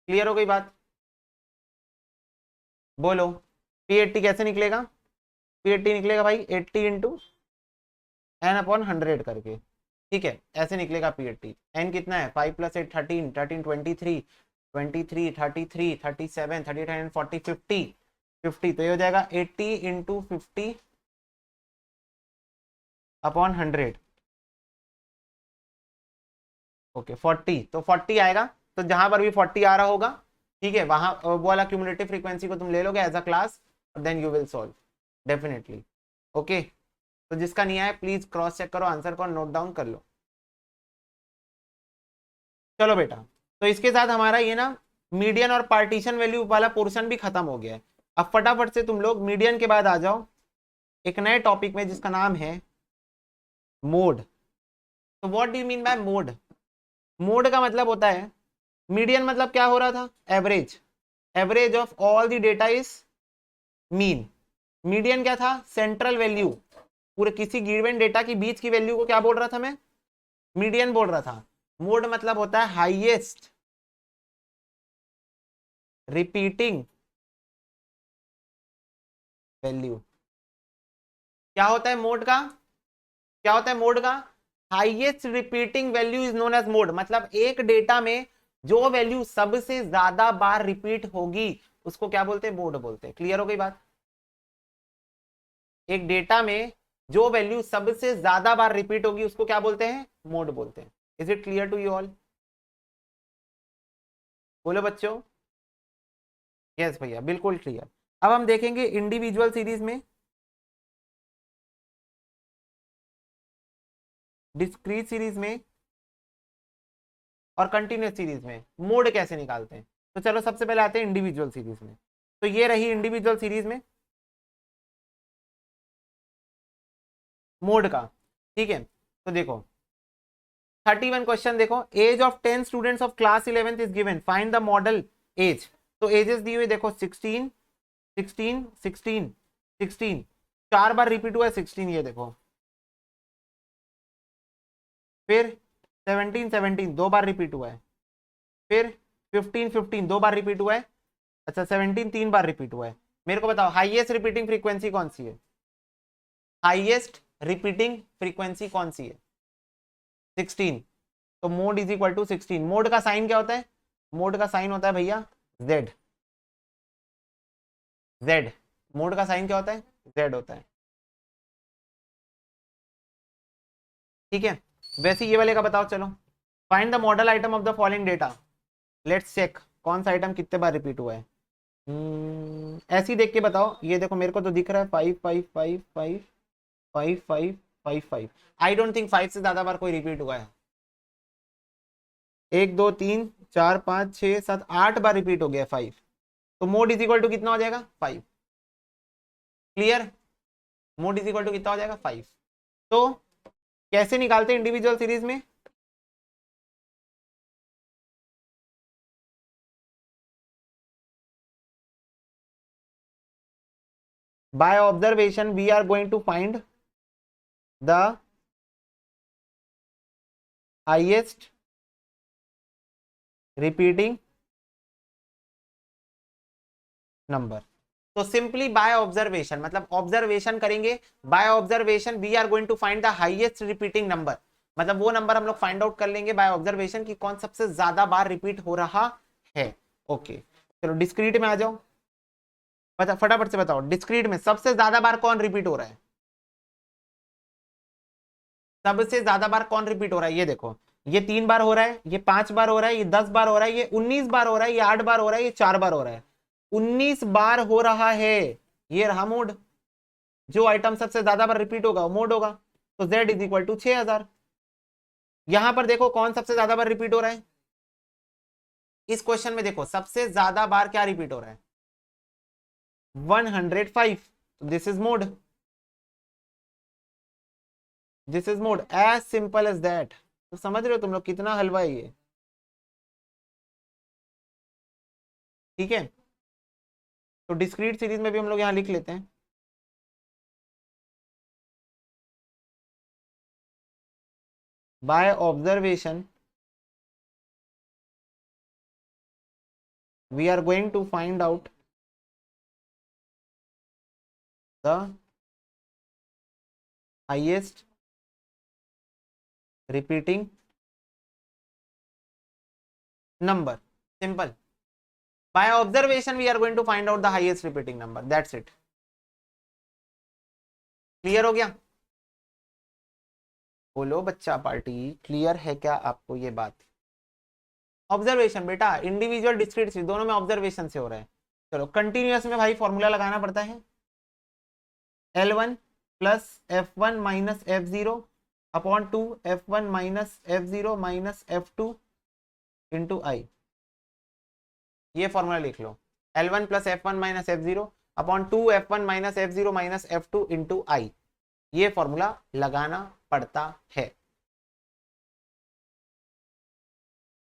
क्लियर हो गई बात? बोलो P80 कैसे निकलेगा? P80 निकलेगा भाई 80 इंटू n अपॉन 100 करके, ठीक है, ऐसे निकलेगा P80। n कितना है? 5 प्लस 8 13, 13 23, 23 33 37 39 40 50, 50, तो ये हो जाएगा 80 इंटू 50 अपॉन 100। ओके 40, तो 40 आएगा। तो जहां पर भी 40 आ रहा होगा, ठीक है, वहां वो वाला क्यूमुलेटिव फ्रीक्वेंसी को तुम ले लोगे as a class, then you will solve definitely. Okay, तो जिसका नहीं आया प्लीज क्रॉस चेक करो, आंसर को नोट डाउन कर लो। चलो बेटा, तो इसके साथ हमारा ये ना मीडियन और पार्टीशन वैल्यू वाला पोर्शन भी खत्म हो गया है। अब फटाफट से तुम लोग मीडियन के बाद आ जाओ एक नए टॉपिक में जिसका नाम है मोड। तो what do you mean by mode? Mode का मतलब होता है, मीडियन मतलब क्या हो रहा था, average, average of all the data is mean. Median क्या था, सेंट्रल वैल्यू, पूरे किसी गिवन डेटा की बीच की वैल्यू को क्या बोल रहा था मैं, मीडियन बोल रहा था। मोड मतलब होता है हाईएस्ट रिपीटिंग वैल्यू। क्या होता है मोड का, क्या होता है मोड का, highest repeating value is known as mode. मतलब एक डेटा में जो वैल्यू सबसे ज्यादा बार रिपीट होगी उसको क्या बोलते हैं, मोड बोलते हैं। क्लियर हो गई बात? एक डेटा में जो वैल्यू सबसे ज्यादा बार रिपीट होगी उसको क्या बोलते हैं, मोड बोलते हैं। Is it clear to you all? बोलो बच्चों। यस भैया बिल्कुल क्लियर। अब हम देखेंगे इंडिविजुअल सीरीज में, डिस्क्रीट सीरीज में और कंटिन्यूस सीरीज में मोड कैसे निकालते हैं। तो चलो सबसे पहले आते हैं इंडिविजुअल सीरीज में। तो ये रही इंडिविजुअल सीरीज में मोड का, ठीक है। तो देखो 31 क्वेश्चन देखो, age of 10 students of class 11th is given, find the modal age. तो एजेस दी हुई देखो 16 16 16 16, 4 बार रिपीट हुआ है 16, ये देखो। फिर 17 17 2 बार रिपीट हुआ है। फिर 15 15 2 बार रिपीट हुआ है। अच्छा 17 3 बार रिपीट हुआ है। मेरे को बताओ हाईएस्ट रिपीटिंग फ्रीक्वेंसी कौन सी है, हाईएस्ट रिपीटिंग फ्रीक्वेंसी कौन सी है, 16। तो mode is equal to 16। Mode का साइन क्या होता है, मोड का साइन होता है भैया जेड, जेड। मोड का साइन क्या होता है, जेड होता है, ठीक है। वैसे ये वाले का बताओ चलो, find the modal item of the following data. Let's check कौन सा आइटम कितने बार रिपीट हुआ है। ऐसे ही देख के बताओ। ये देखो मेरे को तो दिख रहा है 5 5 5 5 5 5 5 5। आई डोंट थिंक 5 से ज्यादा बार कोई रिपीट हुआ है। 1 2 3 4 5 6 7 8 बार रिपीट हो गया 5। तो मोड इज इक्वल टू कितना हो जाएगा, 5। Clear? Mode is equal to कितना हो जाएगा, 5। तो कैसे निकालते हैं इंडिविजुअल सीरीज में, by observation we are going to find the highest repeating number। तो सिंपली बाय ऑब्जर्वेशन, मतलब ऑब्जर्वेशन करेंगे, by observation we are going to find the highest repeating number. मतलब वो नंबर हम लोग फाइंड आउट कर लेंगे बाय ऑब्जर्वेशन की कौन सबसे ज्यादा बार रिपीट हो रहा है। ओके चलो डिस्क्रीट में आ जाओ, फटाफट से बताओ डिस्क्रीट में सबसे ज्यादा बार कौन रिपीट हो रहा है, सबसे ज्यादा बार कौन रिपीट हो रहा है। ये देखो ये 3 बार हो रहा है, ये 5 बार हो रहा है, ये 10 बार हो रहा है, ये 19 बार हो रहा है, ये 8 बार हो रहा है, ये 4 बार हो रहा है। 19 बार हो रहा है, ये रहा मोड। जो आइटम सबसे ज्यादा बार रिपीट होगा वो मोड होगा। तो z इज इक्वल टू 6000। यहां पर देखो कौन सबसे ज्यादा बार रिपीट हो रहा है, इस क्वेश्चन में देखो सबसे ज्यादा बार क्या रिपीट हो रहा है, 105। This is mode, this is mode, as simple as that. तो समझ रहे हो तुम लोग कितना हलवा है ये, ठीक है। तो डिस्क्रीट सीरीज में भी हम लोग यहां लिख लेते हैं, by observation we are going to find out the highest repeating number। Simple. By observation we are going to find out the highest repeating number, that's it. Clear हो गया? बोलो बच्चा पार्टी, क्लियर है क्या आपको ये बात? ऑब्जर्वेशन बेटा, इंडिविजुअल डिस्क्रीट दोनों में ऑब्जर्वेशन से हो रहा है। चलो कंटिन्यूअस में भाई फॉर्मूला लगाना पड़ता है, L1 plus F1 minus F0 upon 2 F1 minus F0 minus F2 into I. ये फॉर्मूला लिख लो, L1 plus F1 minus F0 upon 2 F1 minus F0 minus F2 into I. ये फॉर्मूला लगाना पड़ता है।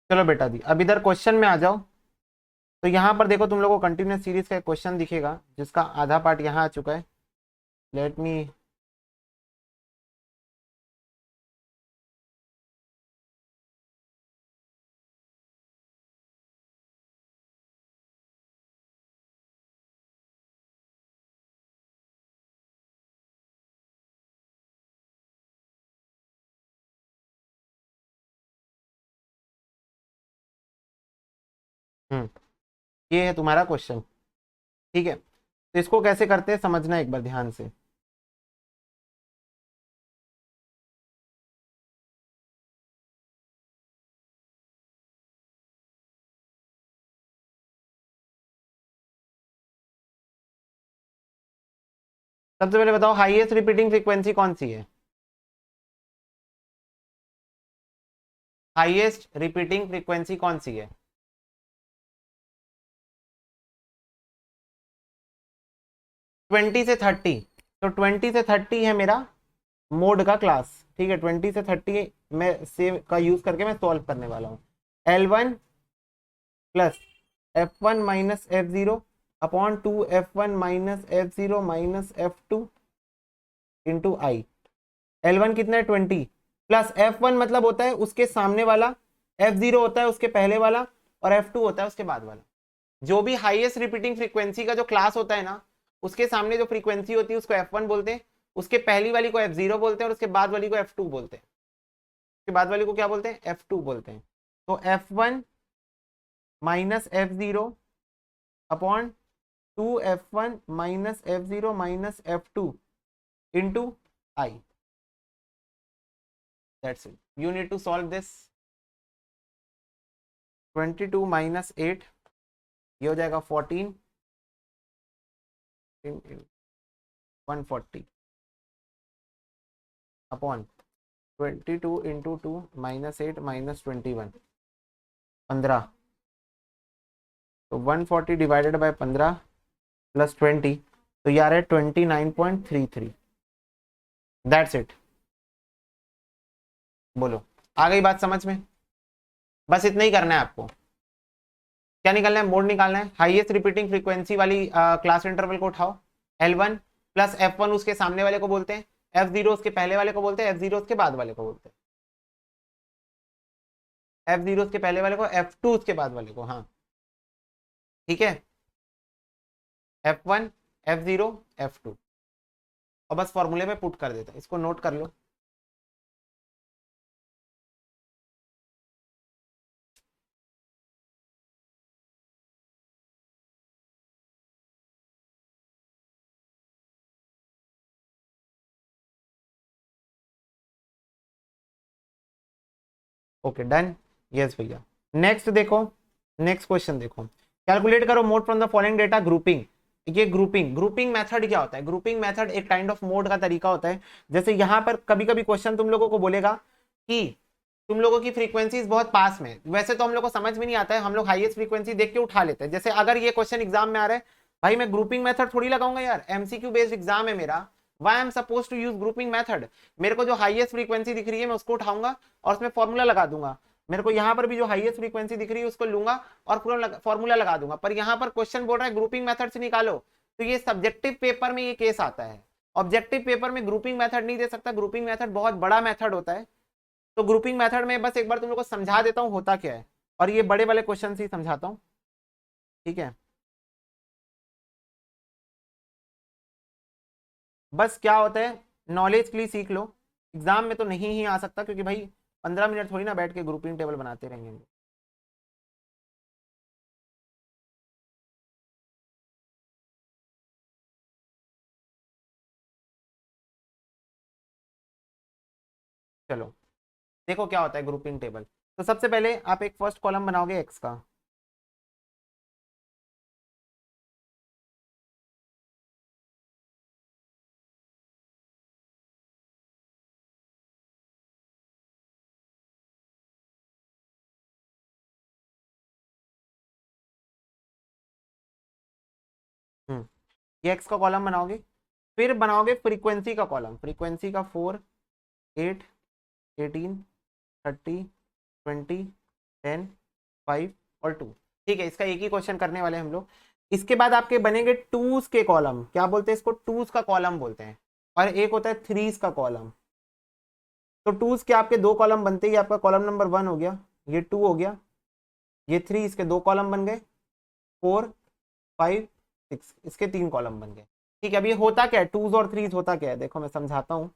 चलो बेटा दी, अब इधर क्वेश्चन में आ जाओ। तो यहां पर देखो तुम लोगों को कंटिन्यूस सीरीज का क्वेश्चन दिखेगा जिसका आधा पार्ट यहां आ चुका है। लेट मी ये है तुम्हारा क्वेश्चन, ठीक है। तो इसको कैसे करते हैं समझना एक बार ध्यान से। सबसे पहले बताओ हाईएस्ट रिपीटिंग फ्रीक्वेंसी कौन सी है? हाईएस्ट रिपीटिंग फ्रीक्वेंसी कौन सी है? 20 से 30। तो 20 से 30 है मेरा मोड का क्लास, ठीक है। 20 से 30 में से का यूज करके मैं सॉल्व करने वाला हूँ। L1 plus F1 minus F0 upon 2 F1 minus F0 minus F2 into I. L1 कितना है 20, प्लस F1 मतलब होता है उसके सामने वाला, F0 होता है उसके पहले वाला, और F2 होता है उसके बाद वाला। जो भी हाईएस्ट रिपीटिंग फ्रीक्वेंसी का जो क्लास होता है ना, उसके सामने जो फ्रीक्वेंसी होती है उसको F1 बोलते हैं, उसके पहली वाली को F0 बोलते हैं, और उसके बाद वाली को F2 बोलते हैं। उसके बाद वाली को क्या बोलते हैं? F2 बोलते हैं। तो F1 minus F0 upon 2 F1 minus F0 minus F2 into I. That's it. You need to solve this. 22 minus 8, ये हो जाएगा 14 140 अपॉन 22 इंटू 2 माइनस 8 माइनस 21 15। तो 140 डिवाइडेड बाय 15 प्लस 20, तो ये आ रहा है 29.33। That's it. बोलो, आ गई बात समझ में? बस इतना ही करना है आपको। क्या निकालना है? मोड निकालना है। हाईएस्ट रिपीटिंग फ्रीक्वेंसी वाली क्लास इंटरवल को उठाओ। L1 प्लस F1 उसके सामने वाले को बोलते हैं, F0 उसके पहले वाले को बोलते हैं, F0 उसके बाद वाले को बोलते हैं, F0 उसके पहले वाले को, F2 उसके बाद वाले को। हाँ ठीक है, F1 F0 F2, और बस फॉर्मूले में पुट कर देता है। इसको नोट कर लो। ओके डन, यस भैया। नेक्स्ट देखो, नेक्स्ट क्वेश्चन देखो। कैलकुलेट करो mode from the following data grouping. ये ग्रुपिंग मेथड क्या होता है? ग्रुपिंग मेथड एक काइंड ऑफ मोड का तरीका होता है। जैसे यहाँ पर कभी कभी क्वेश्चन तुम लोगों को बोलेगा कि तुम लोगों की फ्रीक्वेंसीज बहुत पास में, वैसे तो हम लोग को समझ में नहीं आता है, हम लोग हाईएस्ट फ्रीक्वेंसी देख के उठा लेते हैं। जैसे अगर ये क्वेश्चन एग्जाम में आ रहा है, भाई मैं ग्रुपिंग मेथड थोड़ी लगाऊंगा यार, एमसीक्यू बेस्ड एग्जाम है मेरा, why I am suppose to use grouping method. मेरे को जो हाईएस्ट फ्रीक्वेंसी दिख रही है मैं उसको उठाऊंगा और उसमें फॉर्मूला लगा दूंगा। मेरे को यहाँ पर भी जो हाईएस्ट फ्रीक्वेंसी दिख रही है उसको लूंगा और फॉर्मूला लगा दूंगा। पर यहाँ पर क्वेश्चन बोल रहा है ग्रुपिंग मेथड से निकालो, तो ये सब्जेक्टिव पेपर में ये केस आता है। ऑब्जेक्टिव पेपर में ग्रुपिंग मेथड नहीं दे सकता, ग्रुपिंग मेथड बहुत बड़ा मेथड होता है। तो ग्रुपिंग मेथड में बस एक बार तुम लोग को समझा देता हूँ होता क्या है, और ये बड़े वाले क्वेश्चन ही समझाता हूँ, ठीक है। बस क्या होता है, नॉलेज के लिए सीख लो, एग्जाम में तो नहीं ही आ सकता, क्योंकि भाई 15 मिनट थोड़ी ना बैठ के ग्रुपिंग टेबल बनाते रहेंगे। चलो देखो क्या होता है ग्रुपिंग टेबल। तो सबसे पहले आप एक फर्स्ट कॉलम बनाओगे एक्स का, ये एक्स का कॉलम बनाओगे। फिर बनाओगे फ्रीक्वेंसी का कॉलम, फ्रीक्वेंसी का 4, 8, 18, 30, 20, 10, 5 और 2। ठीक है, इसका एक ही क्वेश्चन करने वाले हैं हम लोग। इसके बाद आपके बनेंगे टूज के कॉलम, क्या बोलते हैं इसको, टूज का कॉलम बोलते हैं। और एक होता है थ्रीज का कॉलम। तो टूज के आपके दो कॉलम बनते ही, आपका कॉलम नंबर 1 हो गया, ये 2 हो गया, ये 3, इसके दो कॉलम बन गए, 4, 5, 6, इसके 3 कॉलम बन गए। ठीक है, अब ये होता क्या है, टूज और थ्रीज होता क्या है, देखो मैं समझाता हूँ।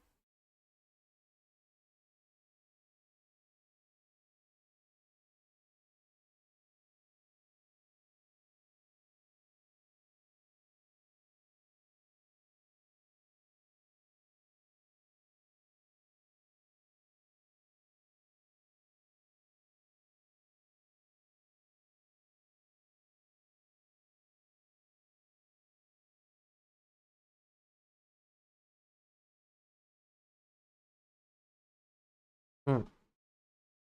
हम्म,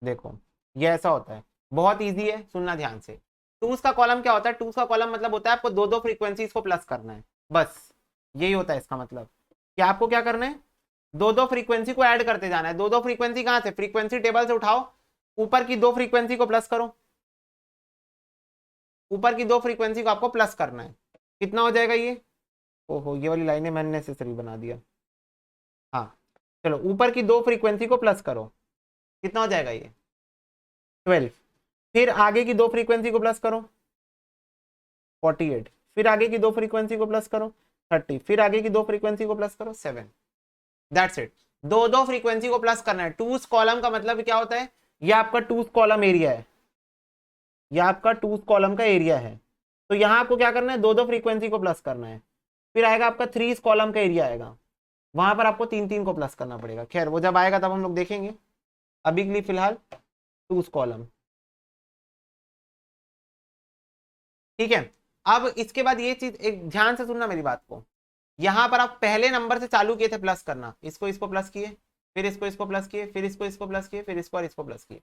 देखो ये ऐसा होता है, बहुत इजी है, सुनना ध्यान से। टूज का कॉलम क्या होता है, टूज का कॉलम मतलब होता है आपको दो दो फ्रीक्वेंसीज को प्लस करना है, बस यही होता है इसका मतलब। कि आपको क्या करना है, दो दो फ्रीक्वेंसी को ऐड करते जाना है। दो दो फ्रीक्वेंसी कहां से, फ्रीक्वेंसी टेबल से उठाओ, ऊपर की दो फ्रीक्वेंसी को प्लस करो, ऊपर की दो फ्रीक्वेंसी को आपको प्लस करना है। कितना हो जाएगा ये, ओहो ये वाली लाइनें मैंने नेसेसरी बना दिया। हाँ चलो, ऊपर की दो फ्रीक्वेंसी को प्लस करो, कितना हो जाएगा ये 12। फिर आगे की दो फ्रीक्वेंसी को प्लस करो 48, फिर आगे की दो फ्रीक्वेंसी को प्लस करो 30, फिर आगे की दो फ्रीक्वेंसी को प्लस करो 7। दैट्स इट, दो दो फ्रीक्वेंसी को प्लस करना है। टूज कॉलम का मतलब क्या होता है, ये आपका टूज कॉलम एरिया है, ये आपका टूज कॉलम का एरिया है। तो यहां आपको क्या करना है, दो दो फ्रीक्वेंसी को प्लस करना है। फिर आएगा आपका थ्रीज कॉलम का एरिया आएगा, वहां पर आपको तीन तीन को प्लस करना पड़ेगा। खैर वो जब आएगा तब हम लोग देखेंगे, अभी के लिए फिलहाल टूज कॉलम। ठीक है, अब इसके बाद ये चीज एक ध्यान से सुनना मेरी बात को। यहां पर आप पहले नंबर से चालू किए थे प्लस करना, इसको इसको प्लस किए, फिर इसको प्लस किए, फिर इसको प्लस किए, फिर इसको और इसको प्लस किए।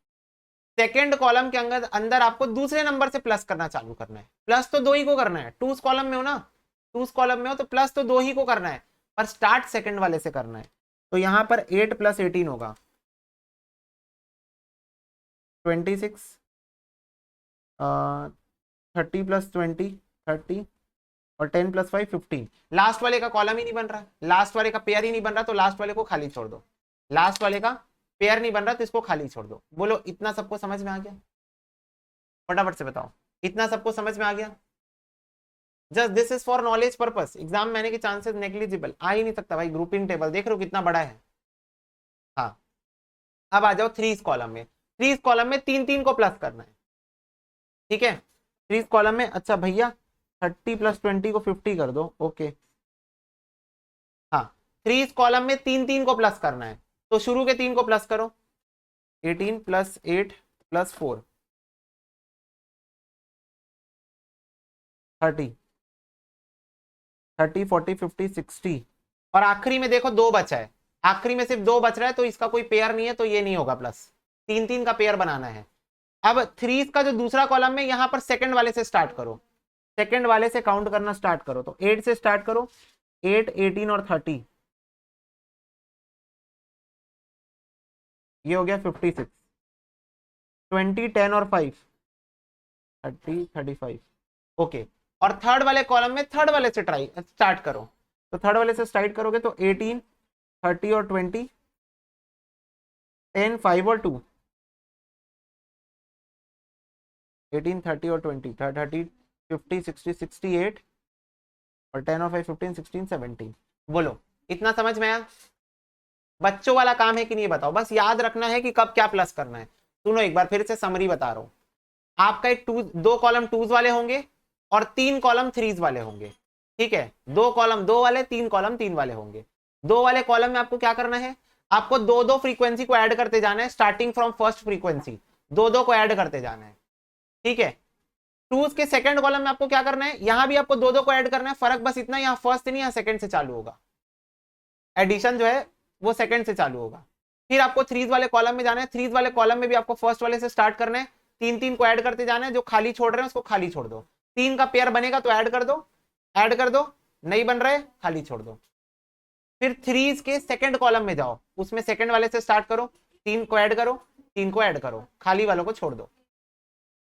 सेकेंड कॉलम के अंदर अंदर आपको दूसरे नंबर से प्लस करना चालू करना है। प्लस तो दो ही को करना है, टूज कॉलम में हो ना, टूज कॉलम में हो तो प्लस तो दो ही को करना है, पर स्टार्ट सेकंड वाले से करना है। तो यहां पर 8 + 18 होगा 26, 30 + 20 30, और 10 + 5 15। लास्ट वाले का कॉलम ही नहीं बन रहा, लास्ट वाले का पेयर ही नहीं बन रहा, तो लास्ट वाले को खाली छोड़ दो। लास्ट वाले का पेयर नहीं बन रहा तो इसको खाली छोड़ दो। बोलो इतना सबको समझ में आ गया, फटाफट से बताओ, इतना सबको समझ में आ गया। Just this is for knowledge purpose, exam में आने के चांसेस नेग्लिजिबल, आ ही नहीं सकता भाई। ग्रुपिंग टेबल देख रहे हो कितना बड़ा है। हाँ, अब आ जाओ थ्रीज कॉलम में। थ्रीज कॉलम में तीन तीन को प्लस करना है। ठीक है, थ्रीज कॉलम में, अच्छा भैया 30 + 20 को 50 कर दो, ओके। हाँ, थ्रीज कॉलम में तीन तीन को प्लस करना है, तो शुरू के तीन को प्लस करो, 18 + 8 + 4 30, 30, 40, 50, 60, और आखिरी में देखो दो बचा है, आखिरी में सिर्फ दो बच रहा है, तो इसका कोई पेयर नहीं है, तो ये नहीं होगा प्लस, तीन तीन का पेयर बनाना है। अब थ्रीज का जो दूसरा कॉलम है, यहां पर सेकंड वाले से स्टार्ट करो, सेकंड वाले से काउंट करना स्टार्ट करो, तो 8 से स्टार्ट करो, 8, 18 और 30, ये हो गया 56, 20, 10 और 5, 30, 35, ओके। और थर्ड वाले कॉलम में थर्ड वाले से ट्राई स्टार्ट करो, तो थर्ड वाले से स्टार्ट करोगे तो 18, 30 और 20, 10, 5 और 2, 18, 30 और 20, 30, 50, 60, 68, और 10 और 5, 15, 16, 17। बोलो इतना समझ में आया। बच्चों वाला काम है कि नहीं बताओ, बस याद रखना है कि कब क्या प्लस करना है। सुनो एक बार फिर से समरी बता रहा हूं। आपका एक टू, दो कॉलम टूज वाले होंगे और तीन कॉलम थ्रीज वाले होंगे। ठीक है, दो कॉलम दो वाले, तीन कॉलम तीन वाले होंगे। दो वाले कॉलम में आपको क्या करना है, आपको दो दो फ्रीक्वेंसी को ऐड करते जाना है, स्टार्टिंग फ्रॉम फर्स्ट फ्रीक्वेंसी, दो दो को ऐड करते जाना है, ठीक है। टूज के सेकंड कॉलम में आपको क्या करना है, यहां भी आपको दो दो को ऐड करना है, फर्क बस इतना, यहाँ फर्स्ट नहीं, यहाँ सेकंड से चालू होगा, एडिशन जो है वो सेकंड से चालू होगा। फिर आपको थ्रीज वाले कॉलम में जाना है, थ्रीज वाले कॉलम में भी आपको फर्स्ट वाले से स्टार्ट करना है, तीन तीन को ऐड करते जाना है, जो खाली छोड़ रहे हैं उसको खाली छोड़ दो, तीन का पेयर बनेगा तो ऐड कर दो, ऐड कर दो, नहीं बन रहे खाली छोड़ दो। फिर थ्रीज के सेकंड कॉलम में जाओ, उसमें सेकंड वाले से स्टार्ट करो, तीन को ऐड करो, तीन को ऐड करो, खाली वालों को छोड़ दो।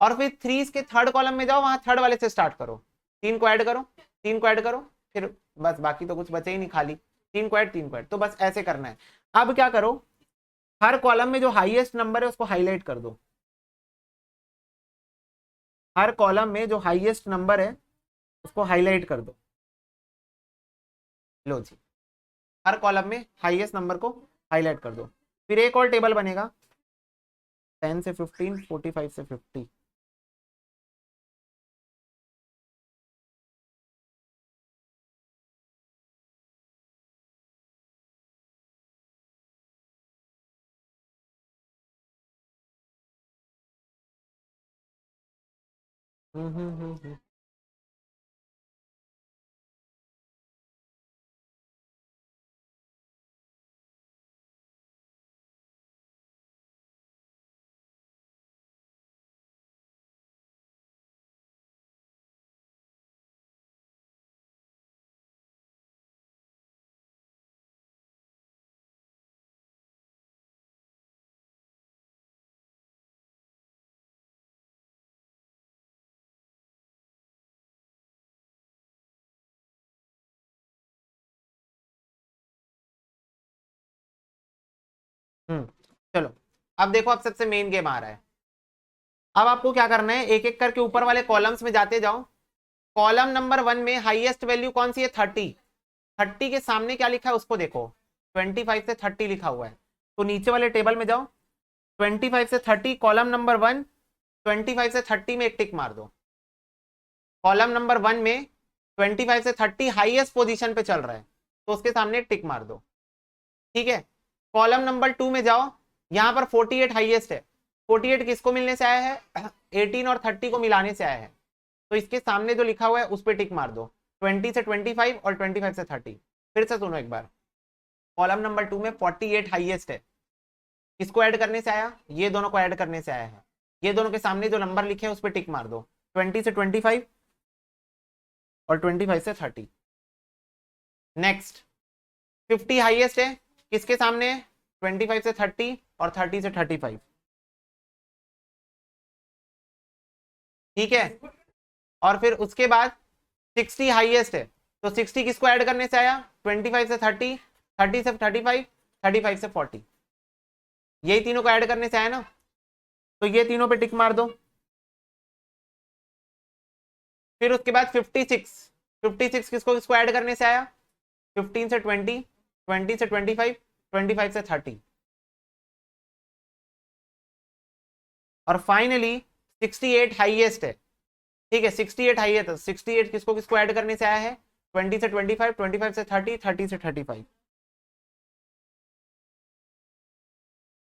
और फिर थ्रीज के थर्ड कॉलम में जाओ, वहां थर्ड वाले से स्टार्ट करो, तीन को ऐड करो, तीन को ऐड करो, फिर बस बाकी तो कुछ बचे ही नहीं, खाली तीन को ऐड, तीन को ऐड, तो बस ऐसे करना है। अब क्या करो, हर कॉलम में जो हाईएस्ट नंबर है उसको हाईलाइट कर दो, हर कॉलम में जो हाईएस्ट नंबर है उसको हाईलाइट कर दो। लो जी, हर कॉलम में हाईएस्ट नंबर को हाईलाइट कर दो। फिर एक और टेबल बनेगा 10 से 15, 45 से 50। हम्म। चलो, अब देखो, अब सबसे मेन गेम आ रहा है। अब आपको क्या करना है, एक एक करके ऊपर वाले कॉलम्स में जाते जाओ। कॉलम नंबर 1 में हाईएस्ट वैल्यू कौन सी है, 30। 30 के सामने क्या लिखा है उसको देखो, 25 से 30 लिखा हुआ है, तो नीचे वाले टेबल में जाओ, 25 से 30 कॉलम नंबर 1, 25 से 30 में एक टिक मार दो। कॉलम नंबर 1 में 25 से 30 हाईएस्ट पोजीशन पे चल रहा है, तो उसके सामने एक टिक मार दो, ठीक है। कॉलम नंबर 2 में जाओ, यहां पर 48 हाईएस्ट है, 48 किसको मिलने से आया है, 18 और 30 को मिलाने से आया है, तो इसके सामने जो लिखा हुआ है उस पर टिक मार दो, 20 से 25 और 25 से 30। फिर से सुनो एक बार, कॉलम नंबर 2 में 48 हाईएस्ट है, किसको ऐड करने से आया, ये दोनों को ऐड करने से आया है, ये दोनों के सामने जो नंबर लिखे हैं उस पर टिक मार दो, 20 से 25 और 25 से 30। नेक्स्ट 50 हाईएस्ट है, किसके सामने, 25 से 30 और 30 से 35, ठीक है। और फिर उसके बाद 60 हाईएस्ट है, तो 60 किसको ऐड करने से आया, 25 से 30, 30 से 35, 35 से 40, यही तीनों को ऐड करने से आया ना, तो ये तीनों पे टिक मार दो। फिर उसके बाद 56, 56 किसको किसको ऐड करने से आया, 15 से 20, 20 से 25, 25 से 30, और फाइनली 68 हाईएस्ट है, ठीक है, 68 हाईएस्ट है, 68 किसको किसको ऐड करने से आया है, 20 से 25, 25 से 30, 30 से 35।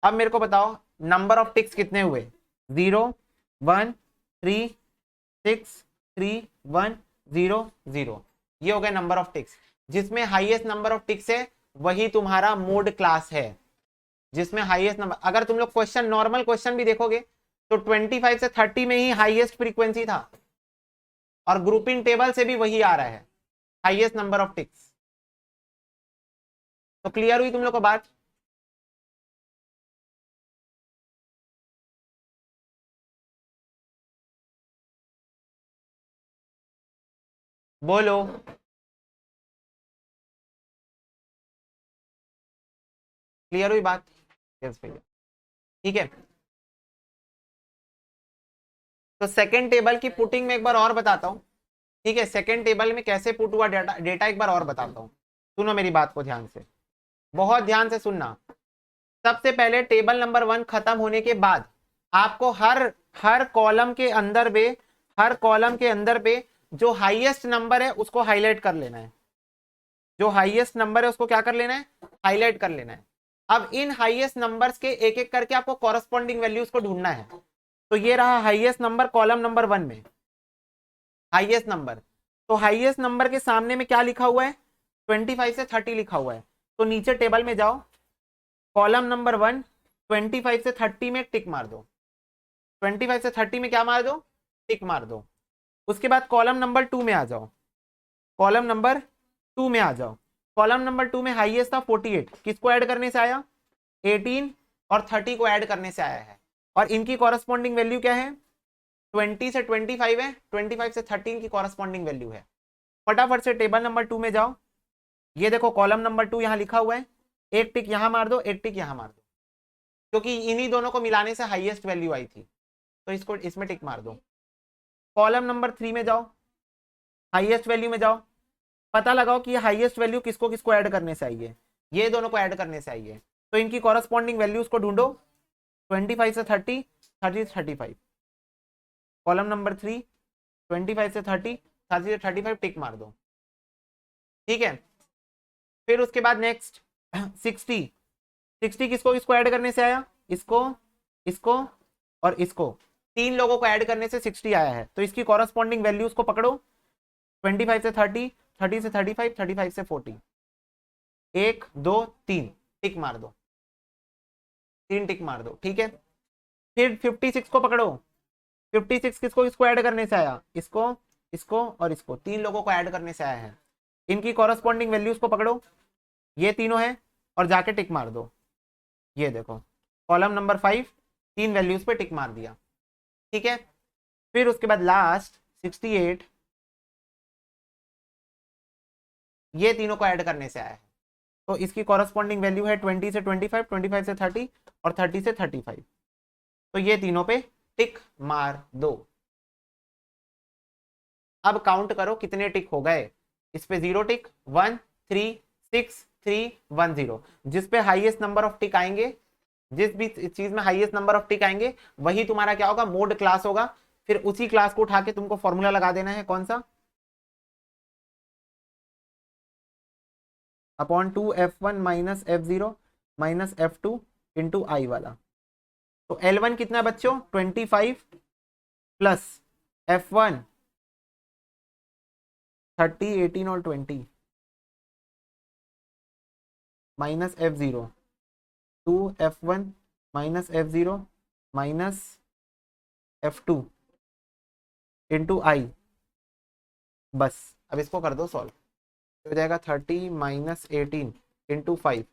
अब मेरे को बताओ नंबर ऑफ टिक्स कितने हुए, 0 1 3 6 3 1 0 0, ये हो गए नंबर ऑफ टिक्स। जिसमें हाईएस्ट नंबर ऑफ टिक्स है वही तुम्हारा मोड क्लास है, जिसमें हाईएस्ट नंबर, अगर तुम लोग क्वेश्चन नॉर्मल क्वेश्चन भी देखोगे तो 25 से 30 में ही हाईएस्ट फ्रीक्वेंसी था, और ग्रुपिंग टेबल से भी वही आ रहा है, हाईएस्ट नंबर ऑफ टिक्स। तो क्लियर हुई तुम लोग को बात। बोलो, क्लियर हुई बात, यस भैया, ठीक है। तो सेकेंड टेबल की पुटिंग में एक बार और बताता हूं, ठीक है, सेकेंड टेबल में कैसे पुट हुआ डेटा, डेटा एक बार और बताता हूं, सुनो मेरी बात को ध्यान से, बहुत ध्यान से सुनना। सबसे पहले टेबल नंबर 1 खत्म होने के बाद आपको हर हर कॉलम के अंदर पे, हर कॉलम के अंदर पे जो हाईएस्ट नंबर है उसको हाईलाइट कर लेना है, जो हाईएस्ट नंबर है उसको क्या कर लेना है, हाईलाइट कर लेना है। अब इन हाईएस्ट नंबर्स के एक एक करके आपको कॉरस्पॉन्डिंग वैल्यूज को ढूंढना है। तो ये रहा हाईएस्ट नंबर कॉलम नंबर 1 में, हाईएस्ट नंबर। तो हाईएस्ट नंबर के सामने में क्या लिखा हुआ है, 25 से 30 लिखा हुआ है। तो नीचे टेबल में जाओ, कॉलम नंबर 1 25 से 30 में टिक मार दो, 25 से 30 में क्या मार दो, टिक मार दो। उसके बाद कॉलम नंबर 2 में आ जाओ, कॉलम नंबर 2 में आ जाओ। कॉलम नंबर 2 में हाईएस्ट था 48, किसको ऐड करने से आया, 18 और 30 को ऐड करने से आया है। और इनकी कॉरस्पॉन्डिंग वैल्यू क्या है, 20 से 25 है, 25 से 13 की कॉरस्पॉन्डिंग वैल्यू है। फटाफट से टेबल नंबर 2 में जाओ, ये देखो कॉलम नंबर 2 यहां लिखा हुआ है, एक टिक यहां मार दो, एक टिक यहां मार दो, क्योंकि इन्हीं दोनों को मिलाने से हाईएस्ट वैल्यू आई थी, तो इसको इसमें टिक मार दो। कॉलम नंबर 3 में जाओ, हाईएस्ट वैल्यू में जाओ, पता लगाओ कि ये हाईएस्ट वैल्यू किसको किसको ऐड करने से आई है, ये दोनों को ऐड करने से आई है। तो इनकी कॉरस्पॉन्डिंग वैल्यूज को ढूंढो, 25 से 30, 30 से 35। कॉलम नंबर 3 25 से 30, 30 से 35 टिक मार दो, ठीक है। फिर उसके बाद नेक्स्ट 60, 60 किसको किसको ऐड करने से आया, इसको, इसको और इसको, 3 लोगों को ऐड करने से 60 आया है। तो इसकी कॉरस्पॉन्डिंग वैल्यूज को पकड़ो, 25 से 30, 30 से 35, 35 से 40, 1 2 3 टिक मार दो, 3 टिक मार दो, ठीक है। फिर 56 को पकड़ो, 56 किसको किसको ऐड करने से आया, इसको, इसको और इसको, 3 लोगों को ऐड करने से आया है। इनकी कॉरस्पॉन्डिंग वैल्यूज को पकड़ो, ये तीनों है, और जाके टिक मार दो। ये देखो कॉलम नंबर 5 3 वैल्यूज पे टिक मार दिया, ठीक है। फिर उसके बाद लास्ट 68, ये तीनों को ऐड करने से आया है। तो इसकी कॉरस्पॉन्डिंग वैल्यू है 20 से 25, 25 से 30 और 30 से 35। तो ये तीनों पे टिक मार दो। अब काउंट करो कितने टिक हो गए, इस पे 0 टिक, 1 3 6 3 1 0। जिस पे हाईएस्ट नंबर ऑफ टिक आएंगे, जिस भी चीज में हाईएस्ट नंबर ऑफ टिक आएंगे, वही तुम्हारा क्या होगा, मोड क्लास होगा। फिर उसी क्लास को उठा के तुमको फॉर्मूला लगा देना है, कौन सा, upon 2f1 minus f0 minus f2 into I वाला। तो L1 कितना बच्चों, 25 प्लस f1 30 18 और 20 minus f0, 2f1 minus f0 minus f2 into I. बस अब इसको कर दो सॉल्व, हो जाएगा 30 माइनस 18 इंटू 5,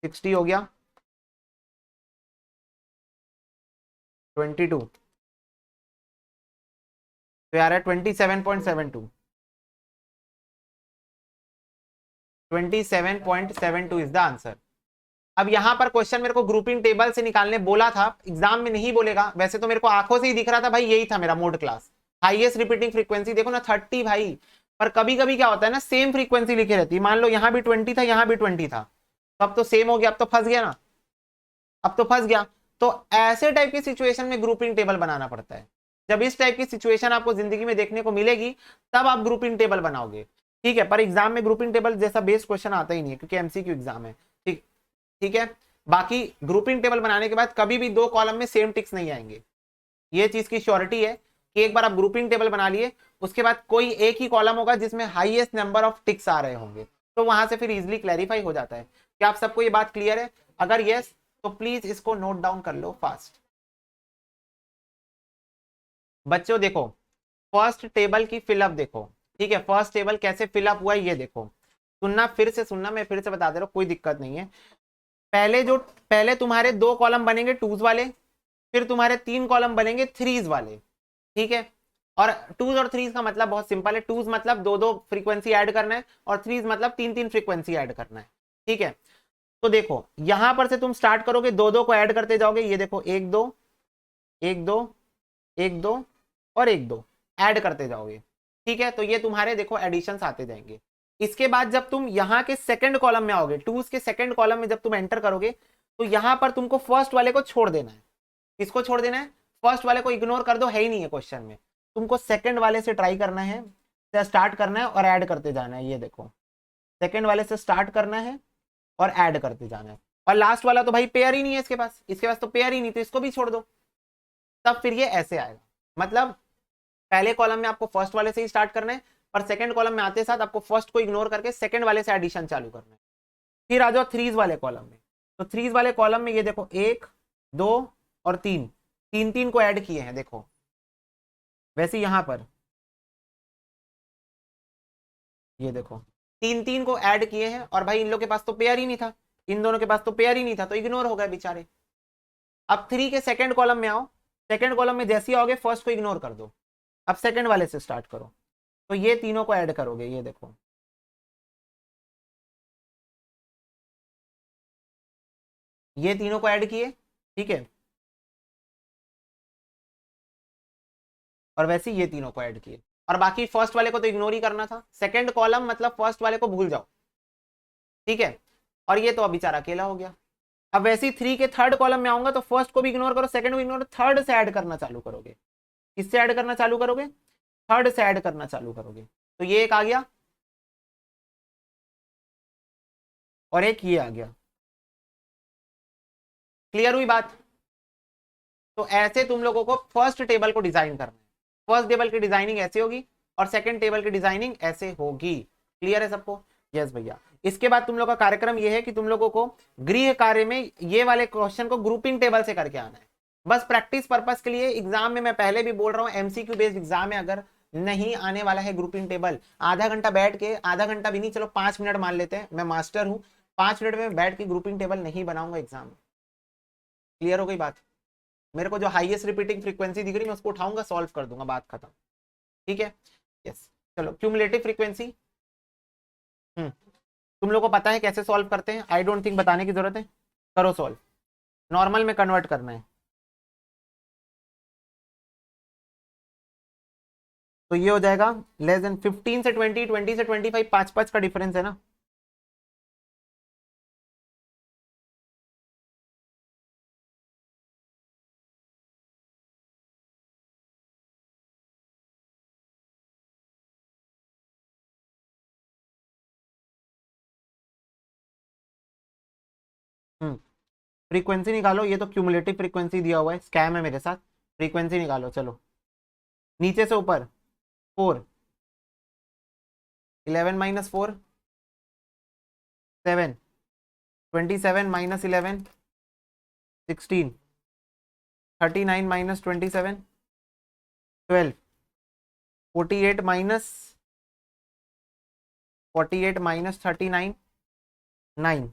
60 हो गया, 22 तो यार है 27.72, 27.72 इज द आंसर। अब यहां पर क्वेश्चन मेरे को ग्रुपिंग टेबल से निकालने बोला था, एग्जाम में नहीं बोलेगा, वैसे तो मेरे को आंखों से ही दिख रहा था भाई, यही था मेरा mode class. Highest repeating frequency देखो ना 30 भाई, पर कभी कभी क्या होता है ना, सेम फ्रीक्वेंसी लिखी रहती है। मान लो यहाँ भी 20 था, यहाँ भी 20 था, तो अब तो सेम हो गया, अब तो फंस गया ना, अब तो फंस गया। तो ऐसे टाइप की सिचुएशन में ग्रुपिंग टेबल बनाना पड़ता है। जब इस टाइप की सिचुएशन आपको जिंदगी में देखने को मिलेगी, तब आप ग्रुपिंग टेबल बनाओगे, ठीक है। पर एग्जाम में ग्रुपिंग टेबल जैसा बेस्ड क्वेश्चन आता ही नहीं है, क्योंकि एमसीक्यू एग्जाम है, ठीक, ठीक है। बाकी ग्रुपिंग टेबल बनाने के बाद कभी भी 2 कॉलम में सेम टिक्स नहीं आएंगे, ये चीज की श्योरिटी है कि एक बार आप ग्रुपिंग टेबल बना लिए, उसके बाद कोई एक ही कॉलम होगा जिसमें हाईएस्ट नंबर ऑफ टिक्स आ रहे होंगे, तो वहां से फिर इजिली क्लैरिफाई हो जाता है। क्या आप सबको ये बात क्लियर है? अगर यस तो प्लीज इसको नोट डाउन कर लो फास्ट। बच्चों देखो फर्स्ट टेबल की फिलअप देखो, ठीक है, फर्स्ट टेबल कैसे फिलअप हुआ है ये देखो, सुनना, फिर से सुनना, मैं फिर से बता दे रहा हूं, कोई दिक्कत नहीं है। पहले तुम्हारे 2 कॉलम बनेंगे 2s वाले, फिर तुम्हारे 3 कॉलम बनेंगे 3s वाले, ठीक है। और 2s और 3s का मतलब बहुत सिंपल है, 2s मतलब 2-2 फ्रीक्वेंसी ऐड करना है, और 3s मतलब 3-3 फ्रीक्वेंसी ऐड करना है, ठीक है। तो देखो यहां पर से तुम स्टार्ट करोगे, 2-2 को ऐड करते जाओगे, ये देखो 1-2 1-2 1-2 और 1-2 ऐड करते जाओगे, ठीक है। तो ये तुम्हारे देखो एडिशंस आते जाएंगे। इसके बाद जब तुम यहाँ के सेकंड कॉलम में आओगे, 2s के सेकंड कॉलम में जब तुम एंटर करोगे, तो यहां पर तुमको फर्स्ट वाले को छोड़ देना है। किसको छोड़ देना है? फर्स्ट वाले को इग्नोर कर दो, है ही नहीं है क्वेश्चन में। तुमको सेकंड वाले से ट्राई करना है, स्टार्ट करना है और ऐड करते जाना है। ये देखो सेकंड वाले से स्टार्ट करना है और ऐड करते जाना है। और लास्ट वाला तो भाई पेयर ही नहीं है इसके पास तो पेयर ही नहीं, तो इसको भी छोड़ दो। तब फिर ये ऐसे आएगा, मतलब पहले कॉलम में आपको फर्स्ट वाले से ही स्टार्ट करना है, पर सेकंड कॉलम में आते साथ आपको फर्स्ट को इग्नोर करके सेकंड वाले से एडिशन चालू करना है। फिर आ जाओ थ्रीज वाले कॉलम में। तो थ्रीज वाले कॉलम में ये देखो 1 2 और 3, 3 को ऐड किए हैं देखो। वैसे यहां पर ये देखो 3 को ऐड किए हैं, और भाई इन लोग के पास तो पेयर ही नहीं था, इन दोनों के पास तो पेयर ही नहीं था, तो इग्नोर हो गए बेचारे। अब 3 के सेकंड कॉलम में आओ, सेकंड कॉलम में जैसे ही आओगे फर्स्ट को इग्नोर कर दो, अब सेकंड वाले से स्टार्ट करो। तो ये तीनों को ऐड करोगे, ये देखो ये तीनों को ऐड किए, ठीक है, और वैसे ये तीनों को ऐड किए, और बाकी फर्स्ट वाले को तो इग्नोर ही करना था। सेकंड कॉलम मतलब फर्स्ट वाले को भूल जाओ, ठीक है, और ये तो अब बेचारा अकेला हो गया। अब वैसे ही 3 के थर्ड कॉलम में आऊंगा तो फर्स्ट को भी इग्नोर करो, सेकंड को इग्नोर, थर्ड से ऐड करना चालू करोगे। किससे ऐड करना चालू करोगे? थर्ड से ऐड करना चालू करोगे। तो ये एक आ गया और एक ये आ गया। क्लियर हुई बात? तो ऐसे तुम लोगों को फर्स्ट टेबल को डिजाइन करना है। फर्स्ट टेबल की डिजाइनिंग ऐसे होगी और सेकंड टेबल की डिजाइनिंग ऐसे होगी। क्लियर है सबको? यस भैया। इसके बाद तुम लोग का कार्यक्रम ये है कि तुम लोगों को गृह कार्य में ये वाले क्वेश्चन को ग्रुपिंग टेबल से करके आना है, बस प्रैक्टिस पर्पस के लिए। एग्जाम में मैं पहले भी बोल रहा हूँ, एमसीक्यू बेस्ड एग्जाम में अगर नहीं आने वाला है ग्रुपिंग टेबल, आधा घंटा बैठ के, आधा घंटा भी नहीं, चलो 5 मिनट मान लेते हैं, मैं मास्टर हूँ, 5 मिनट में बैठ के ग्रुपिंग टेबल नहीं बनाऊंगा एग्जाम में। क्लियर हो गई बात? मेरे को जो हाईएस्ट रिपीटिंग फ्रीक्वेंसी दिख रही मैं उसको उठाऊंगा, सॉल्व कर दूंगा, बात खत्म। ठीक है? यस। चलो क्यूमुलेटिव फ्रीक्वेंसी, तुम लोग को पता है कैसे सॉल्व करते हैं, आई डोंट थिंक बताने की जरूरत है। करो सॉल्व, नॉर्मल में कन्वर्ट करना है। तो ये हो जाएगा लेस देन 15 से 20, 20 से 25, 5 का डिफरेंस है ना। फ्रीक्वेंसी निकालो, ये तो क्यूमुलेटिव फ्रीक्वेंसी दिया हुआ है, स्कैम है मेरे साथ। फ्रीक्वेंसी निकालो, चलो नीचे से ऊपर। 4, 11 minus 4 7, 27 minus 11 16, 39 minus 27 12, 48 minus 39 9,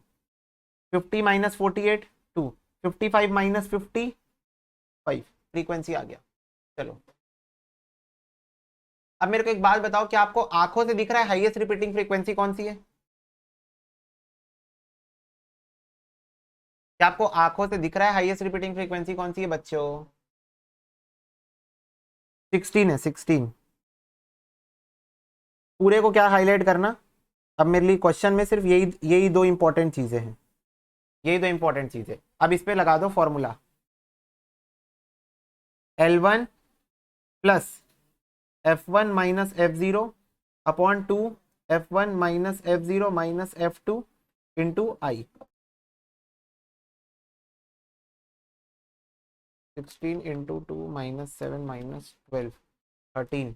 50 minus 48 2, 55 minus 55। Frequency आ गया। चलो अब मेरे को एक बात बताओ, क्या आपको आंखों से दिख रहा है हाईएस्ट रिपीटिंग फ्रीक्वेंसी कौन सी है? क्या आपको आंखों से दिख रहा है हाईएस्ट रिपीटिंग फ्रीक्वेंसी कौन सी है बच्चों? 16 है, 16। पूरे को क्या हाईलाइट करना, अब मेरे लिए क्वेश्चन में सिर्फ यही यही दो इंपॉर्टेंट चीजें हैं, यही दो इंपॉर्टेंट चीजें। अब इस पे लगा दो formula, L1 plus F1 minus F0 upon 2 F1 minus F0 minus F2 into I. 16 into 2 minus 7 minus 12 13,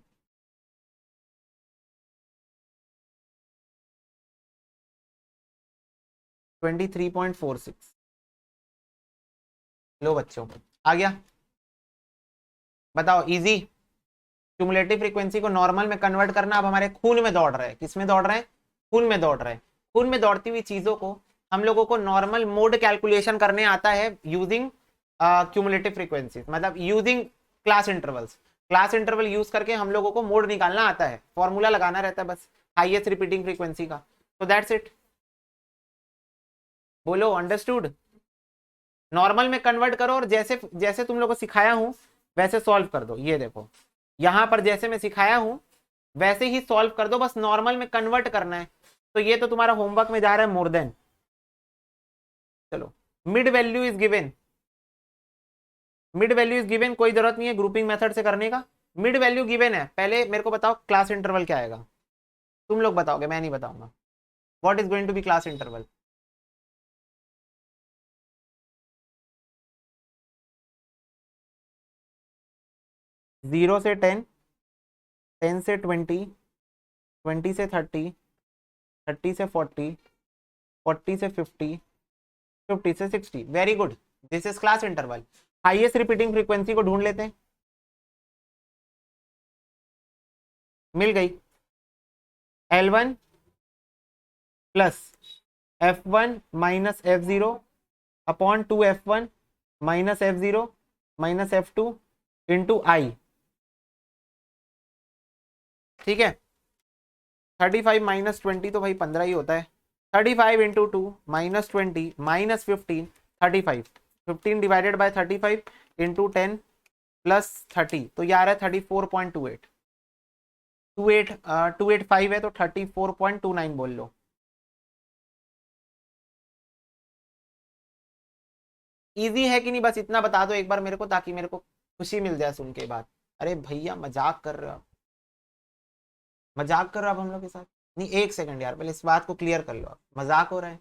23.46। लो बच्चों आ गया। बताओ इजी। क्यूमुलेटिव फ्रीक्वेंसी को नॉर्मल में कन्वर्ट करना अब हमारे खून में दौड़ रहा है। किस में दौड़ रहा है? खून में दौड़ रहा है। खून में दौड़ती हुई चीजों को हम लोगों को नॉर्मल मोड कैलकुलेशन करने आता है यूजिंग क्यूमुलेटिव फ्रीक्वेंसी, मतलब using class intervals. Class interval use करके हम लोगों को मोड निकालना आता है, फॉर्मूला लगाना रहता है बस हाईएस्ट रिपीटिंग फ्रीक्वेंसी का। तो दैट्स इट। बोलो अंडरस्टूड? नॉर्मल में कन्वर्ट करो और जैसे जैसे तुम लोग को सिखाया हूं वैसे सॉल्व कर दो। ये देखो यहां पर जैसे मैं सिखाया हूं वैसे ही सॉल्व कर दो, बस नॉर्मल में कन्वर्ट करना है। तो ये तो तुम्हारा होमवर्क में जा रहा है मोर देन। चलो mid value is given, mid value is given, कोई जरूरत नहीं है ग्रुपिंग मेथड से करने का। मिड वैल्यू गिवन है, पहले मेरे को बताओ क्लास इंटरवल क्या आएगा? तुम लोग बताओगे, मैं नहीं बताऊंगा। What is going to be class interval? 0 से 10, 10 से 20, 20 से 30, 30 से 40, 40 से 50, 50 से 60। Very good, this is class interval. Highest repeating frequency को ढूंढ लेते हैं। मिल गई, L1 plus F1 minus F0 upon 2F1 minus F0 minus F2 into I. ठीक है, 35 माइनस 20 तो भाई 15 ही होता है। 35 into 2 minus 20 minus 15, 35, 15 divided by 35 into 10 plus 30, तो ये आ रहा है 34.28। 285 है तो 34.29 बोल लो। इजी है कि नहीं, बस इतना बता दो एक बार मेरे को, ताकि मेरे को खुशी मिल जाए सुन के बाद। अरे भैया मजाक कर रहे हो, मजाक कर रहे हो आप हम लोग के साथ? नहीं, एक सेकंड यार, पहले इस बात को क्लियर कर लो आप। मजाक हो रहा है?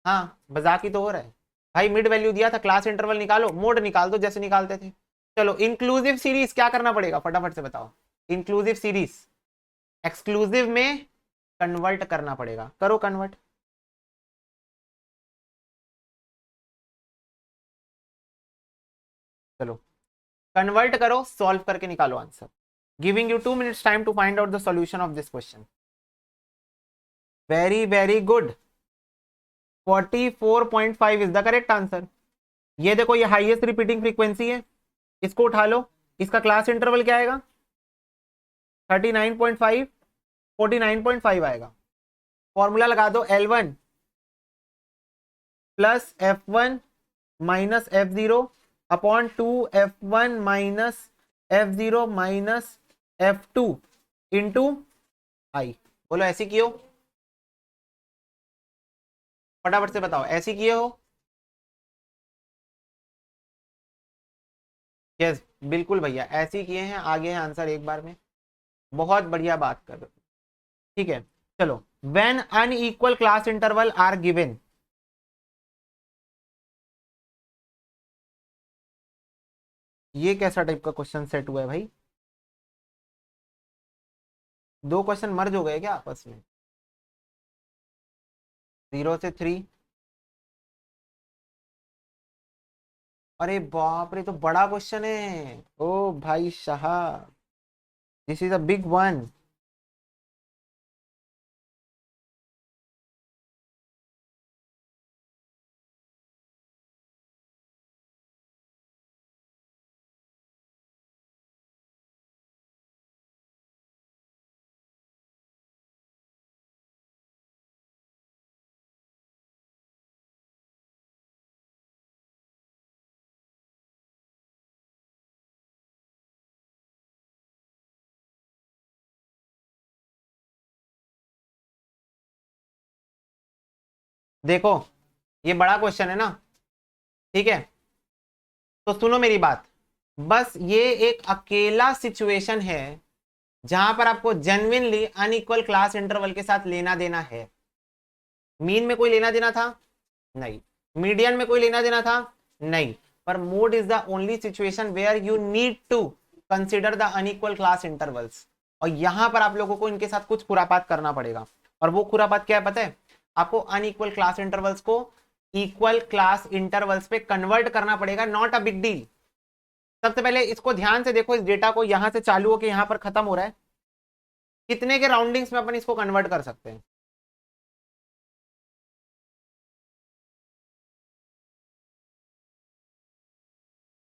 हाँ, मजाक ही तो हो रहा है भाई। मिड वैल्यू दिया था, क्लास इंटरवल निकालो, मोड निकाल दो जैसे निकालते थे। चलो, इंक्लूसिव सीरीज क्या करना पड़ेगा फटाफट से बताओ। इंक्लूसिव सीरीज एक्सक्लूसिव में कन्वर्ट करना पड़ेगा, करो कन्वर्ट। चलो कन्वर्ट करो, सॉल्व करके निकालो answer. Giving you 2 minutes time to find out the solution of this question. Very very good, 44.5 is the correct answer. ये देखो, ये हाईएस्ट रिपीटिंग फ्रीक्वेंसी है, इसको उठा लो। इसका क्लास इंटरवल क्या आएगा? 39.5, 49.5 आएगा। फॉर्मूला लगा दो, L1 plus F1 minus F0 upon 2F1 minus F0 minus F2 into I. बोलो ऐसी किए हो? फटाफट से बताओ, ऐसी किए हो? यस, बिल्कुल भैया ऐसे किए हैं। आगे है आंसर एक बार में, बहुत बढ़िया बात कर रहे हो। ठीक है, चलो। When unequal class interval are given, ये कैसा टाइप का क्वेश्चन सेट हुआ है भाई? दो क्वेश्चन मर्ज हो गए क्या आपस में? 0 से 3, अरे बाप रे, तो बड़ा क्वेश्चन है ओ भाई साहब, this is a big one. देखो, ये बड़ा क्वेश्चन है ना, ठीक है? तो सुनो मेरी बात, बस ये एक अकेला सिचुएशन है जहां पर आपको जेन्युइनली अनइक्वल क्लास इंटरवल के साथ लेना देना है। मीन में कोई लेना देना था नहीं, मीडियन में कोई लेना देना था नहीं, पर mode is the only situation where you need to consider the unequal class intervals. और यहां पर आप लोगों को इनके साथ कुछ खुरापात करना पड़ेगा। और वो खुरापात क्या है पता है आपको? अनइक्वल क्लास इंटरवल्स को इक्वल क्लास इंटरवल्स पे कन्वर्ट करना पड़ेगा। Not a big deal. सबसे पहले इसको ध्यान से देखो, इस डेटा को, यहां से चालू होकर यहां पर खत्म हो रहा है, कितने के राउंडिंग्स में अपन इसको कन्वर्ट कर सकते हैं?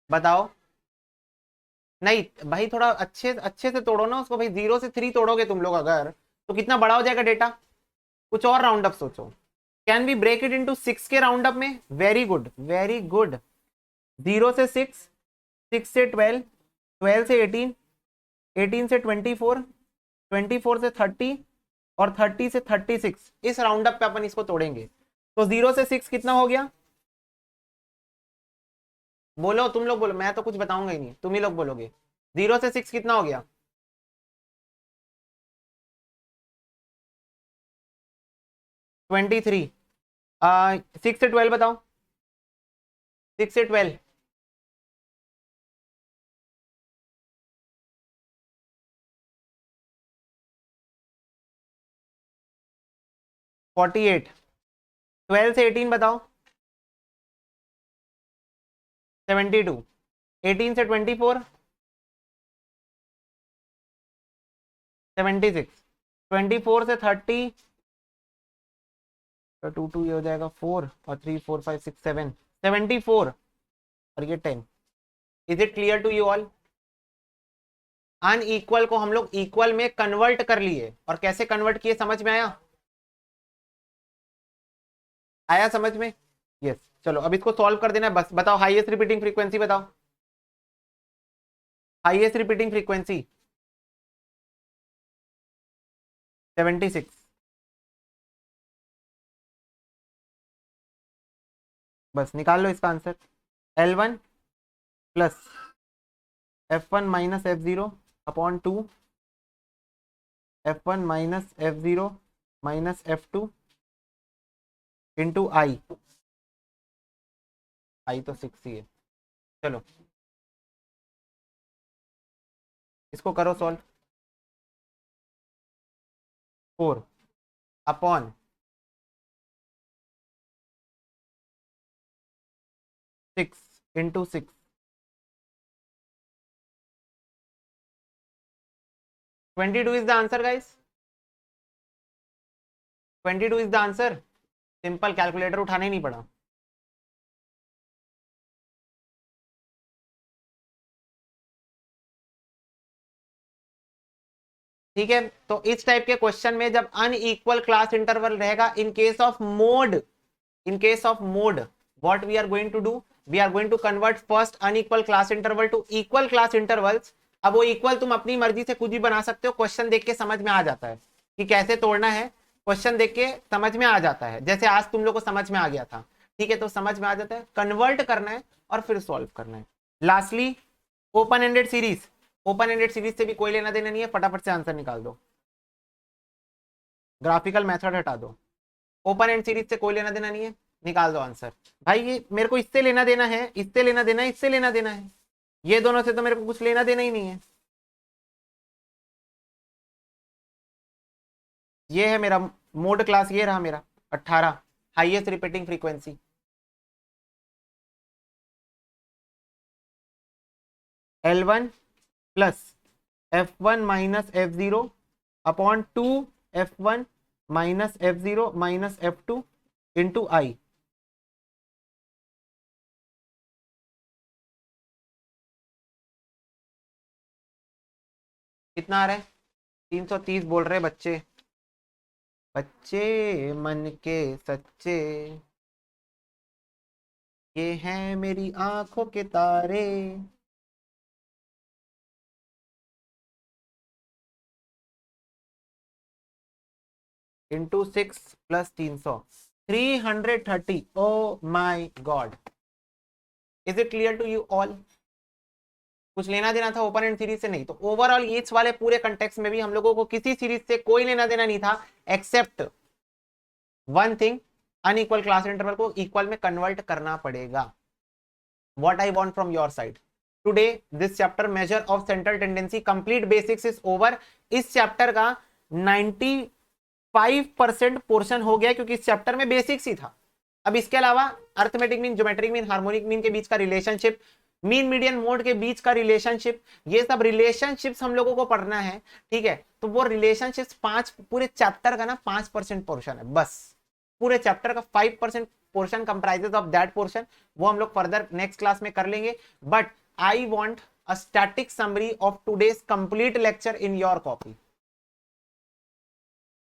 बताओ। नहीं भाई, थोड़ा अच्छे अच्छे से तोड़ो ना उसको भाई। 0 से 3 तोड़ोगे तुम लोग अगर, तो कितना बड़ा हो जाएगा डेटा। कुछ और राउंड अप सोचो। Can be break it into 6 के राउंड अप में? Very good, very good. 0 से 6, 6 से 12, 12 से 18, 18 से 24, 24 से 30 और 30 से 36, इस राउंड अप पे अपन इसको तोड़ेंगे। तो 0 से 6 कितना हो गया? बोलो, तुम लोग बोलो, मैं तो कुछ बताऊंगा ही नहीं, तुम ही लोग बोलोगे। 0 से 6 कितना हो गया? 23। 6 से 12 बताओ, 6 से 12। 48, 12 से 18 बताओ, 72, 18 से 24, 76, 24 से 30, तो 2 2 ये हो जाएगा 4 और 3 4 5 6 7, 74 और ये 10। Is it clear to you all? Unequal को हम लोग इक्वल में कन्वर्ट कर लिए, और कैसे कन्वर्ट किए समझ में आया? आया समझ में? यस। चलो अब इसको सॉल्व कर देना है बस। बताओ हाईएस्ट रिपीटिंग फ्रीक्वेंसी बताओ, हाईएस्ट रिपीटिंग फ्रीक्वेंसी 76। बस निकाल लो इसका answer. L1 plus F1 minus F0 upon 2, F1 minus F0 minus F2 into I तो 6 ही है। चलो इसको करो solve. 4 upon 6 into 6, 22 is the answer guys, 22 is the answer। Simple, calculator उठाना ही नहीं पड़ा। ठीक है, तो इस टाइप के क्वेश्चन में जब अनइक्वल क्लास इंटरवल रहेगा, in case of mode, what we are going to do, we are going to convert first unequal class interval to equal class intervals. अब वो इक्वल तुम अपनी मर्जी से कुछ भी बना सकते हो, क्वेश्चन देख के समझ में आ जाता है कि कैसे तोड़ना है, क्वेश्चन देख के समझ में आ जाता है, जैसे आज तुम लोग को समझ में आ गया था। ठीक है, तो समझ में आ जाता है, कन्वर्ट करना है और फिर सॉल्व करना है। Lastly open ended series, open ended series से भी कोई लेना देना नहीं है, फटाफट से आंसर निकाल दो, ग्राफिकल मेथड हटा दो। ओपन एंड सीरीज से कोई लेना देना नहीं है, निकाल दो आंसर। भाई ये मेरे को इससे लेना देना है, इससे लेना देना है, इससे लेना देना है, ये दोनों से तो मेरे को कुछ लेना देना ही नहीं है। ये है मेरा मोड क्लास, ये रहा मेरा 18, highest repeating frequency. L1 plus F1 minus F0 upon 2 F1 minus F0 minus F2 into I. कितना आ रहा है? 330 बोल रहे बच्चे, बच्चे मन के सच्चे, ये हैं मेरी आंखों के तारे। Into 6 plus 300, 330। Oh my God, is it clear to you all? कुछ लेना देना था ओपन एंड सीरीज से? नहीं। तो ओवरऑल इस वाले पूरे कंटेक्स्ट में भी हम लोगों को किसी सीरीज से कोई लेना देना नहीं था, except one thing, unequal class interval को इक्वल में कन्वर्ट करना पड़ेगा। What I want from your side today, this chapter measure of central tendency complete basics is over. इस चैप्टर का 95% पोर्शन हो गया, क्योंकि इस चैप्टर में बेसिक्स ही था। अब इसके अलावा arithmetic mean, geometric mean, harmonic mean के बीच का रिलेशनशिप, मीन मीडियन मोड के बीच का रिलेशनशिप, ये सब रिलेशनशिप्स हम लोगों को पढ़ना है। ठीक है, तो वो रिलेशनशिप्स 5, पूरे चैप्टर का ना 5% पोर्शन है बस। पूरे चैप्टर का 5% portion comprises of that portion, वो हम लोग फर्दर नेक्स्ट क्लास में कर लेंगे। But I want a static summary of today's complete lecture in your copy.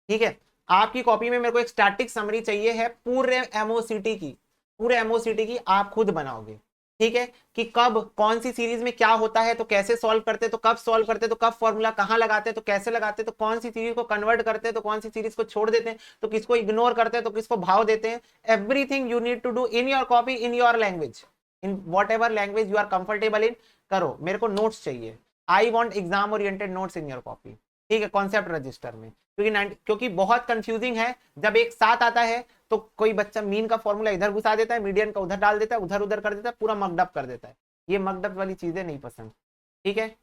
ठीक है, आपकी कॉपी में मेरे को एक स्टैटिक समरी चाहिए है पूरे एमओसीटी की, पूरे एमओसीटी की आप खुद बनाओगे। ठीक है, कि कब कौन सी सीरीज में क्या होता है, तो कैसे सॉल्व करते, तो कब सॉल्व करते, तो कब फॉर्मूला कहां लगाते, तो कैसे लगाते, तो कौन सी सीरीज को कन्वर्ट करते, तो कौन सी सीरीज को छोड़ देते हैं, तो किसको इग्नोर करते हैं, तो किसको भाव देते हैं। Everything you need to do in your copy, in your language, in whatever language you are comfortable in, करो। मेरे को नोट्स चाहिए, I want exam oriented notes in your copy. ठीक है, कॉन्सेप्ट रजिस्टर में, क्योंकि बहुत कंफ्यूजिंग है जब एक साथ आता है, तो कोई बच्चा मीन का फॉर्मूला इधर घुसा देता है, मीडियन का उधर डाल देता है, उधर उधर कर देता है, पूरा मकडअप कर देता है। ये मकडअप वाली चीजें नहीं पसंद। ठीक है,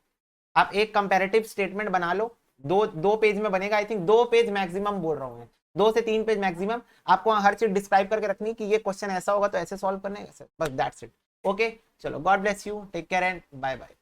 आप एक कंपैरेटिव स्टेटमेंट बना लो, दो पेज में बनेगा, आई थिंक 2 पेज मैक्सिमम बोल रहा हूँ मैं, 2 से 3 पेज मैक्सिमम, आपको हर चीज डिस्क्राइब करके रखनी कि ये क्वेश्चन ऐसा होगा तो ऐसे सॉल्व करने, बस दैट्स इट। ओके, चलो, God bless you, take care and bye bye.